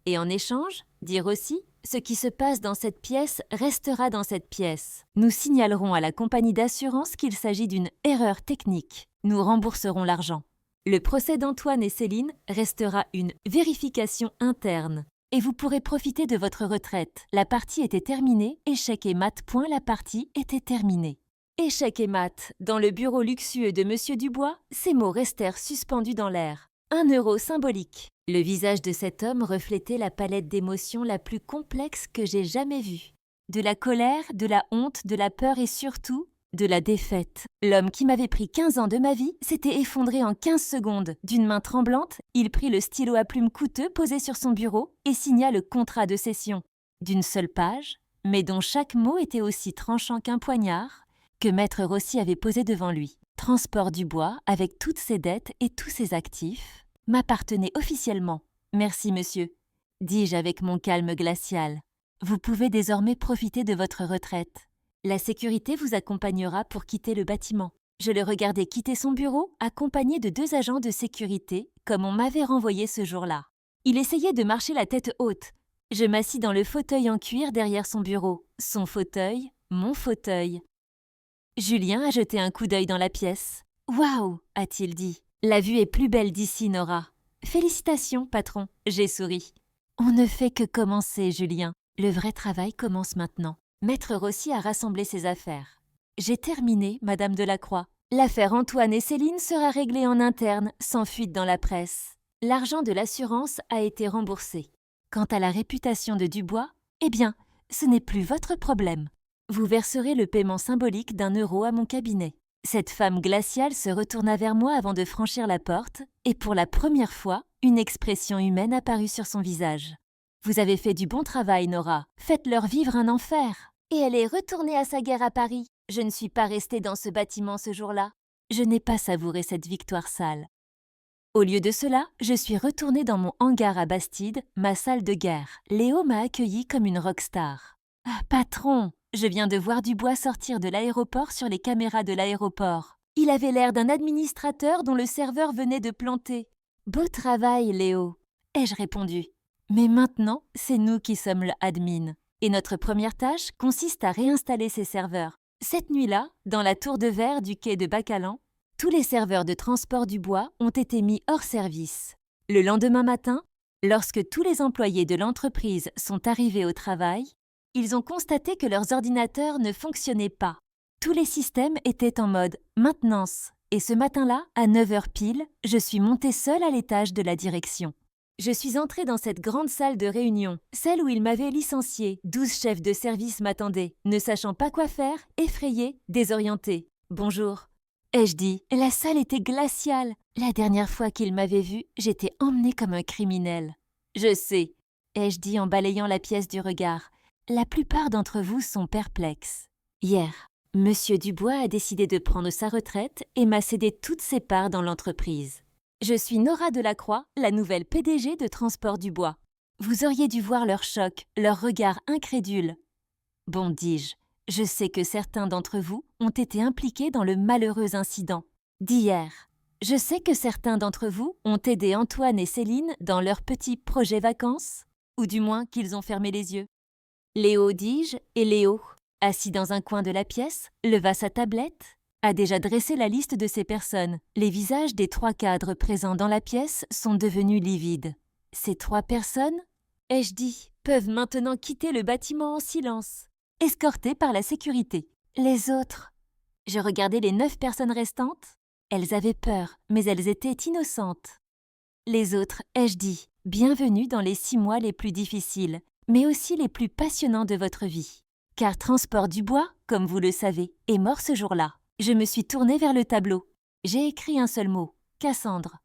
Speaker 1: Et en échange, dit Rossi, ce qui se passe dans cette pièce restera dans cette pièce. Nous signalerons à la compagnie d'assurance qu'il s'agit d'une erreur technique. Nous rembourserons l'argent. Le procès d'Antoine et Céline restera une vérification interne. Et vous pourrez profiter de votre retraite. La partie était terminée, échec et mat. La partie était terminée. Échec et mat. Dans le bureau luxueux de Monsieur Dubois, ces mots restèrent suspendus dans l'air. 1 € symbolique. Le visage de cet homme reflétait la palette d'émotions la plus complexe que j'ai jamais vue. De la colère, de la honte, de la peur et surtout de la défaite. L'homme qui m'avait pris 15 ans de ma vie s'était effondré en 15 secondes. D'une main tremblante, il prit le stylo à plume coûteux posé sur son bureau et signa le contrat de cession. D'une seule page, mais dont chaque mot était aussi tranchant qu'un poignard, que Maître Rossi avait posé devant lui. Transport Dubois, avec toutes ses dettes et tous ses actifs, m'appartenait officiellement. Merci, monsieur, dis-je avec mon calme glacial. Vous pouvez désormais profiter de votre retraite. La sécurité vous accompagnera pour quitter le bâtiment. Je le regardais quitter son bureau, accompagné de 2 agents de sécurité, comme on m'avait renvoyé ce jour-là. Il essayait de marcher la tête haute. Je m'assis dans le fauteuil en cuir derrière son bureau. Son fauteuil, mon fauteuil. Julien a jeté un coup d'œil dans la pièce. « Waouh !» a-t-il dit. « La vue est plus belle d'ici, Nora. »« Félicitations, patron. » J'ai souri. « On ne fait que commencer, Julien. Le vrai travail commence maintenant. » Maître Rossi a rassemblé ses affaires. « J'ai terminé, Madame Delacroix. L'affaire Antoine et Céline sera réglée en interne, sans fuite dans la presse. L'argent de l'assurance a été remboursé. Quant à la réputation de Dubois, eh bien, ce n'est plus votre problème. Vous verserez le paiement symbolique d'1 € à mon cabinet. » Cette femme glaciale se retourna vers moi avant de franchir la porte, et pour la première fois, une expression humaine apparut sur son visage. « Vous avez fait du bon travail, Nora. Faites-leur vivre un enfer. » Et elle est retournée à sa guerre à Paris. Je ne suis pas restée dans ce bâtiment ce jour-là. Je n'ai pas savouré cette victoire sale. Au lieu de cela, je suis retournée dans mon hangar à Bastide, ma salle de guerre. Léo m'a accueillie comme une rockstar. « Ah, patron !» Je viens de voir Dubois sortir de l'aéroport sur les caméras de l'aéroport. Il avait l'air d'un administrateur dont le serveur venait de planter. « Beau travail, Léo !» ai-je répondu. Mais maintenant, c'est nous qui sommes le admin. Et notre première tâche consiste à réinstaller ces serveurs. Cette nuit-là, dans la tour de verre du quai de Bacalan, tous les serveurs de Transport Dubois ont été mis hors service. Le lendemain matin, lorsque tous les employés de l'entreprise sont arrivés au travail, ils ont constaté que leurs ordinateurs ne fonctionnaient pas. Tous les systèmes étaient en mode maintenance. Et ce matin-là, à 9 h pile, je suis montée seule à l'étage de la direction. Je suis entrée dans cette grande salle de réunion, celle où ils m'avaient licenciée. 12 chefs de service m'attendaient, ne sachant pas quoi faire, effrayés, désorientés. « Bonjour », ai-je dit. La salle était glaciale. La dernière fois qu'ils m'avaient vue, j'étais emmenée comme un criminel. « Je sais », ai-je dit en balayant la pièce du regard. La plupart d'entre vous sont perplexes. Hier, Monsieur Dubois a décidé de prendre sa retraite et m'a cédé toutes ses parts dans l'entreprise. Je suis Nora Delacroix, la nouvelle PDG de Transport Dubois. Vous auriez dû voir leur choc, leur regard incrédule. Bon, dis-je, je sais que certains d'entre vous ont été impliqués dans le malheureux incident d'hier. Je sais que certains d'entre vous ont aidé Antoine et Céline dans leur petit projet vacances, ou du moins qu'ils ont fermé les yeux. Léo, dis-je, et Léo, assis dans un coin de la pièce, leva sa tablette, a déjà dressé la liste de ces personnes. Les visages des 3 cadres présents dans la pièce sont devenus livides. Ces 3 personnes, ai-je dit, peuvent maintenant quitter le bâtiment en silence, escortées par la sécurité. Les autres, je regardais les 9 personnes restantes. Elles avaient peur, mais elles étaient innocentes. Les autres, ai-je dit, bienvenue dans les 6 mois les plus difficiles, mais aussi les plus passionnants de votre vie. Car Transport Dubois, comme vous le savez, est mort ce jour-là. Je me suis tournée vers le tableau. J'ai écrit un seul mot, Cassandre.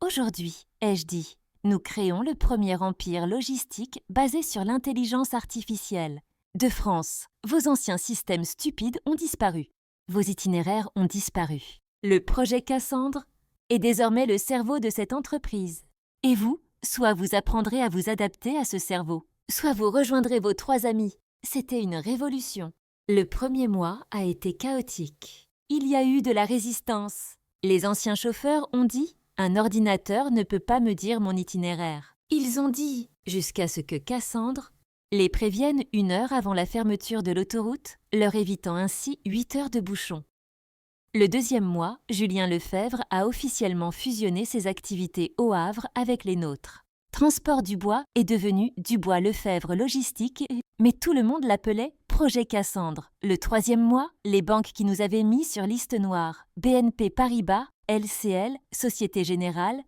Speaker 1: Aujourd'hui, ai-je dit, nous créons le premier empire logistique basé sur l'intelligence artificielle. De France, vos anciens systèmes stupides ont disparu. Vos itinéraires ont disparu. Le projet Cassandre est désormais le cerveau de cette entreprise. Et vous, soit vous apprendrez à vous adapter à ce cerveau, soit vous rejoindrez vos 3 amis. C'était une révolution. Le premier mois a été chaotique. Il y a eu de la résistance. Les anciens chauffeurs ont dit « Un ordinateur ne peut pas me dire mon itinéraire ». Ils ont dit, jusqu'à ce que Cassandre les prévienne 1 heure avant la fermeture de l'autoroute, leur évitant ainsi 8 heures de bouchon. Le deuxième mois, Julien Lefebvre a officiellement fusionné ses activités au Havre avec les nôtres. Transport du bois est devenu Dubois Lefebvre Logistique, mais tout le monde l'appelait Projet Cassandre. Le troisième mois, les banques qui nous avaient mis sur liste noire, BNP Paribas, LCL, Société Générale,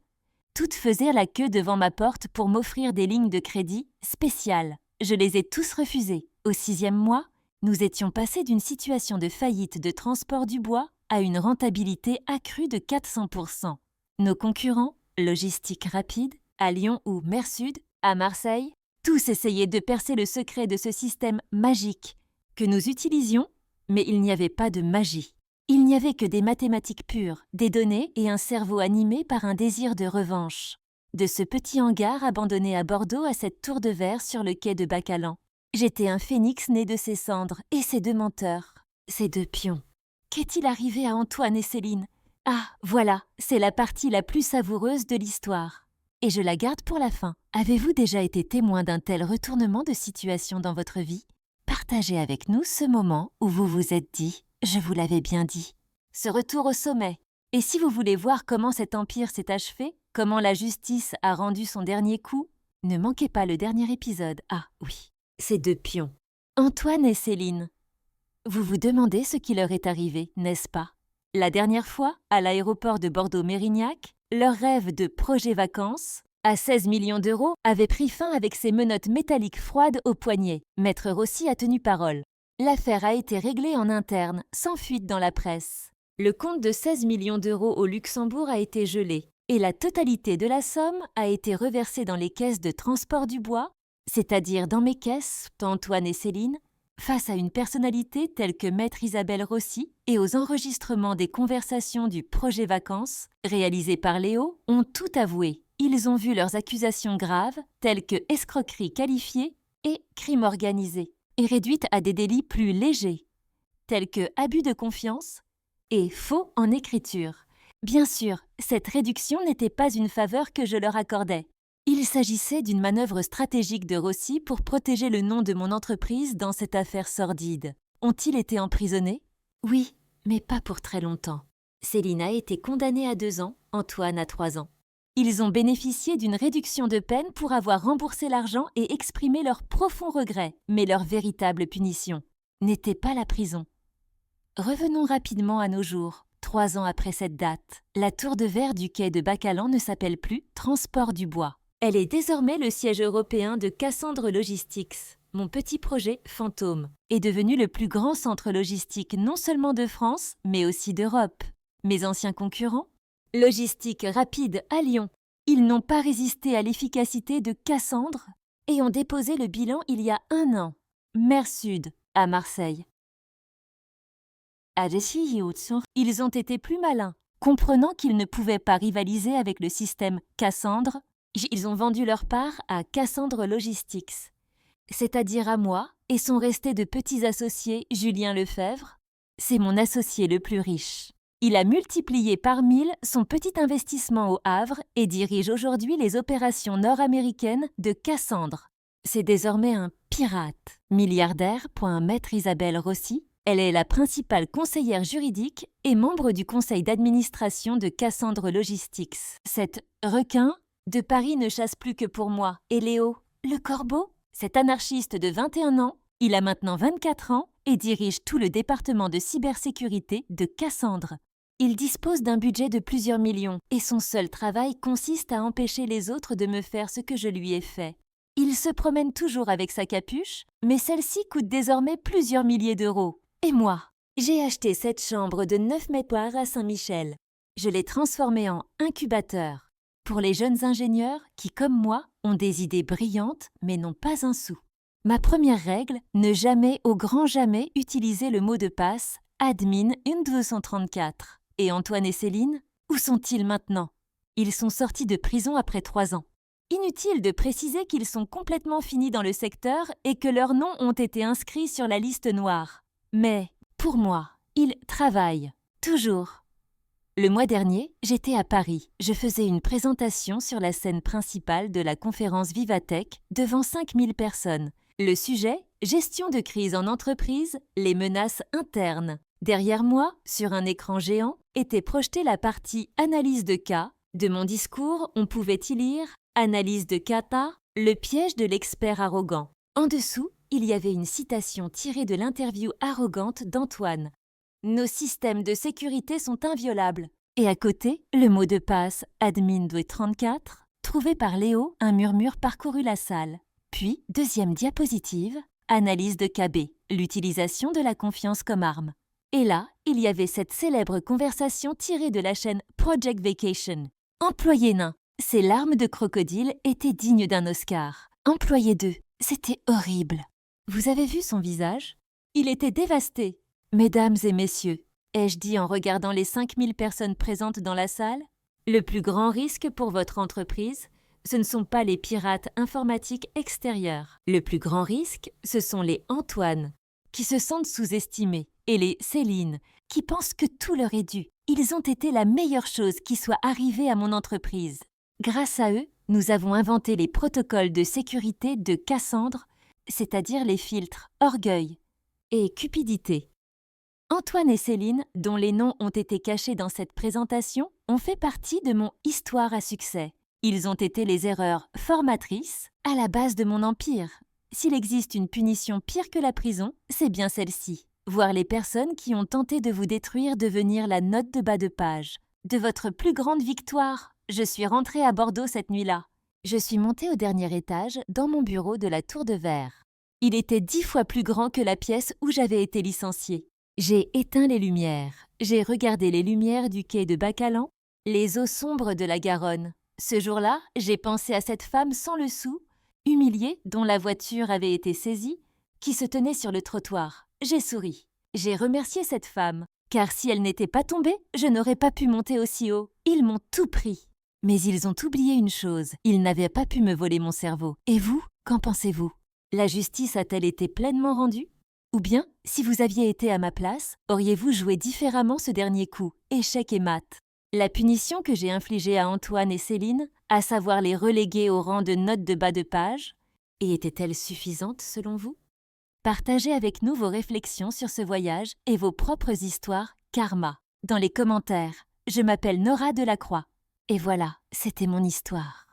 Speaker 1: toutes faisaient la queue devant ma porte pour m'offrir des lignes de crédit spéciales. Je les ai tous refusées. Au sixième mois, nous étions passés d'une situation de faillite de transport du bois à une rentabilité accrue de 400%. Nos concurrents, Logistique Rapide, à Lyon ou Mersud, à Marseille, tous essayaient de percer le secret de ce système magique que nous utilisions, mais il n'y avait pas de magie. Il n'y avait que des mathématiques pures, des données et un cerveau animé par un désir de revanche. De ce petit hangar abandonné à Bordeaux à cette tour de verre sur le quai de Bacalan, j'étais un phénix né de ces cendres et ces deux menteurs, ces deux pions. Qu'est-il arrivé à Antoine et Céline? Ah, voilà, c'est la partie la plus savoureuse de l'histoire. Et je la garde pour la fin. Avez-vous déjà été témoin d'un tel retournement de situation dans votre vie? Partagez avec nous ce moment où vous vous êtes dit « Je vous l'avais bien dit ». Ce retour au sommet. Et si vous voulez voir comment cet empire s'est achevé, comment la justice a rendu son dernier coup, ne manquez pas le dernier épisode. Ah oui, ces deux pions. Antoine et Céline. Vous vous demandez ce qui leur est arrivé, n'est-ce pas? La dernière fois, à l'aéroport de Bordeaux-Mérignac, leur rêve de projet vacances, à 16 millions d'euros, avait pris fin avec ses menottes métalliques froides au poignet. Maître Rossi a tenu parole. L'affaire a été réglée en interne, sans fuite dans la presse. Le compte de 16 millions d'euros au Luxembourg a été gelé, et la totalité de la somme a été reversée dans les caisses de transport du bois, c'est-à-dire dans mes caisses, Antoine et Céline, face à une personnalité telle que Maître Isabelle Rossi et aux enregistrements des conversations du projet vacances, réalisés par Léo, ont tout avoué. Ils ont vu leurs accusations graves, telles que escroquerie qualifiée et crime organisé, et réduites à des délits plus légers, tels que abus de confiance et faux en écriture. Bien sûr, cette réduction n'était pas une faveur que je leur accordais. Il s'agissait d'une manœuvre stratégique de Rossi pour protéger le nom de mon entreprise dans cette affaire sordide. Ont-ils été emprisonnés? Oui, mais pas pour très longtemps. Céline a été condamnée à 2 ans, Antoine à 3 ans. Ils ont bénéficié d'une réduction de peine pour avoir remboursé l'argent et exprimé leur profond regret, mais leur véritable punition n'était pas la prison. Revenons rapidement à nos jours. 3 ans après cette date, la tour de verre du quai de Bacalan ne s'appelle plus Transport du bois. Elle est désormais le siège européen de Cassandre Logistics. Mon petit projet fantôme est devenu le plus grand centre logistique non seulement de France, mais aussi d'Europe. Mes anciens concurrents? Logistique Rapide à Lyon. Ils n'ont pas résisté à l'efficacité de Cassandre et ont déposé le bilan il y a 1 an. Mersud à Marseille. Ils ont été plus malins. Comprenant qu'ils ne pouvaient pas rivaliser avec le système Cassandre, ils ont vendu leur part à Cassandre Logistics, c'est-à-dire à moi, et sont restés de petits associés Julien Lefebvre. C'est mon associé le plus riche. Il a multiplié par 1000 son petit investissement au Havre et dirige aujourd'hui les opérations nord-américaines de Cassandre. C'est désormais un pirate. Milliardaire, Maître Isabelle Rossi. Elle est la principale conseillère juridique et membre du conseil d'administration de Cassandre Logistics. Cet requin de Paris ne chasse plus que pour moi. Et Léo, le corbeau, cet anarchiste de 21 ans, il a maintenant 24 ans et dirige tout le département de cybersécurité de Cassandre. Il dispose d'un budget de plusieurs millions et son seul travail consiste à empêcher les autres de me faire ce que je lui ai fait. Il se promène toujours avec sa capuche, mais celle-ci coûte désormais plusieurs milliers d'euros. Et moi, j'ai acheté cette chambre de 9 mètres carrés à Saint-Michel. Je l'ai transformée en incubateur pour les jeunes ingénieurs qui, comme moi, ont des idées brillantes mais n'ont pas un sou. Ma première règle, ne jamais au grand jamais utiliser le mot de passe admin 1234. Et Antoine et Céline, où sont-ils maintenant? Ils sont sortis de prison après 3 ans. Inutile de préciser qu'ils sont complètement finis dans le secteur et que leurs noms ont été inscrits sur la liste noire. Mais, pour moi, ils travaillent, toujours. Le mois dernier, j'étais à Paris. Je faisais une présentation sur la scène principale de la conférence Vivatech devant 5000 personnes. Le sujet, gestion de crise en entreprise, les menaces internes. Derrière moi, sur un écran géant, était projetée la partie analyse de cas. De mon discours, on pouvait y lire analyse de kata, le piège de l'expert arrogant. En dessous, il y avait une citation tirée de l'interview arrogante d'Antoine. Nos systèmes de sécurité sont inviolables. Et à côté, le mot de passe admin 34, trouvé par Léo, un murmure parcourut la salle. Puis, deuxième diapositive, analyse de KB, l'utilisation de la confiance comme arme. Et là, il y avait cette célèbre conversation tirée de la chaîne Project Vacation. Employé nain, ces larmes de crocodile étaient dignes d'un Oscar. Employé 2, c'était horrible. Vous avez vu son visage? Il était dévasté. Mesdames et messieurs, ai-je dit en regardant les 5000 personnes présentes dans la salle? Le plus grand risque pour votre entreprise, ce ne sont pas les pirates informatiques extérieurs. Le plus grand risque, ce sont les Antoine, qui se sentent sous-estimés, et les Céline, qui pensent que tout leur est dû. Ils ont été la meilleure chose qui soit arrivée à mon entreprise. Grâce à eux, nous avons inventé les protocoles de sécurité de Cassandre, c'est-à-dire les filtres orgueil et cupidité. Antoine et Céline, dont les noms ont été cachés dans cette présentation, ont fait partie de mon histoire à succès. Ils ont été les erreurs formatrices à la base de mon empire. S'il existe une punition pire que la prison, c'est bien celle-ci. Voir les personnes qui ont tenté de vous détruire devenir la note de bas de page. De votre plus grande victoire, je suis rentrée à Bordeaux cette nuit-là. Je suis montée au dernier étage dans mon bureau de la Tour de Verre. Il était 10 fois plus grand que la pièce où j'avais été licenciée. J'ai éteint les lumières. J'ai regardé les lumières du quai de Bacalan, les eaux sombres de la Garonne. Ce jour-là, j'ai pensé à cette femme sans le sou, humiliée, dont la voiture avait été saisie, qui se tenait sur le trottoir. J'ai souri. J'ai remercié cette femme, car si elle n'était pas tombée, je n'aurais pas pu monter aussi haut. Ils m'ont tout pris. Mais ils ont oublié une chose, ils n'avaient pas pu me voler mon cerveau. Et vous, qu'en pensez-vous? La justice a-t-elle été pleinement rendue? Ou bien, si vous aviez été à ma place, auriez-vous joué différemment ce dernier coup, échec et mat? La punition que j'ai infligée à Antoine et Céline, à savoir les reléguer au rang de notes de bas de page, et était-elle suffisante selon vous? Partagez avec nous vos réflexions sur ce voyage et vos propres histoires karma dans les commentaires. Je m'appelle Nora Delacroix. Et voilà, c'était mon histoire.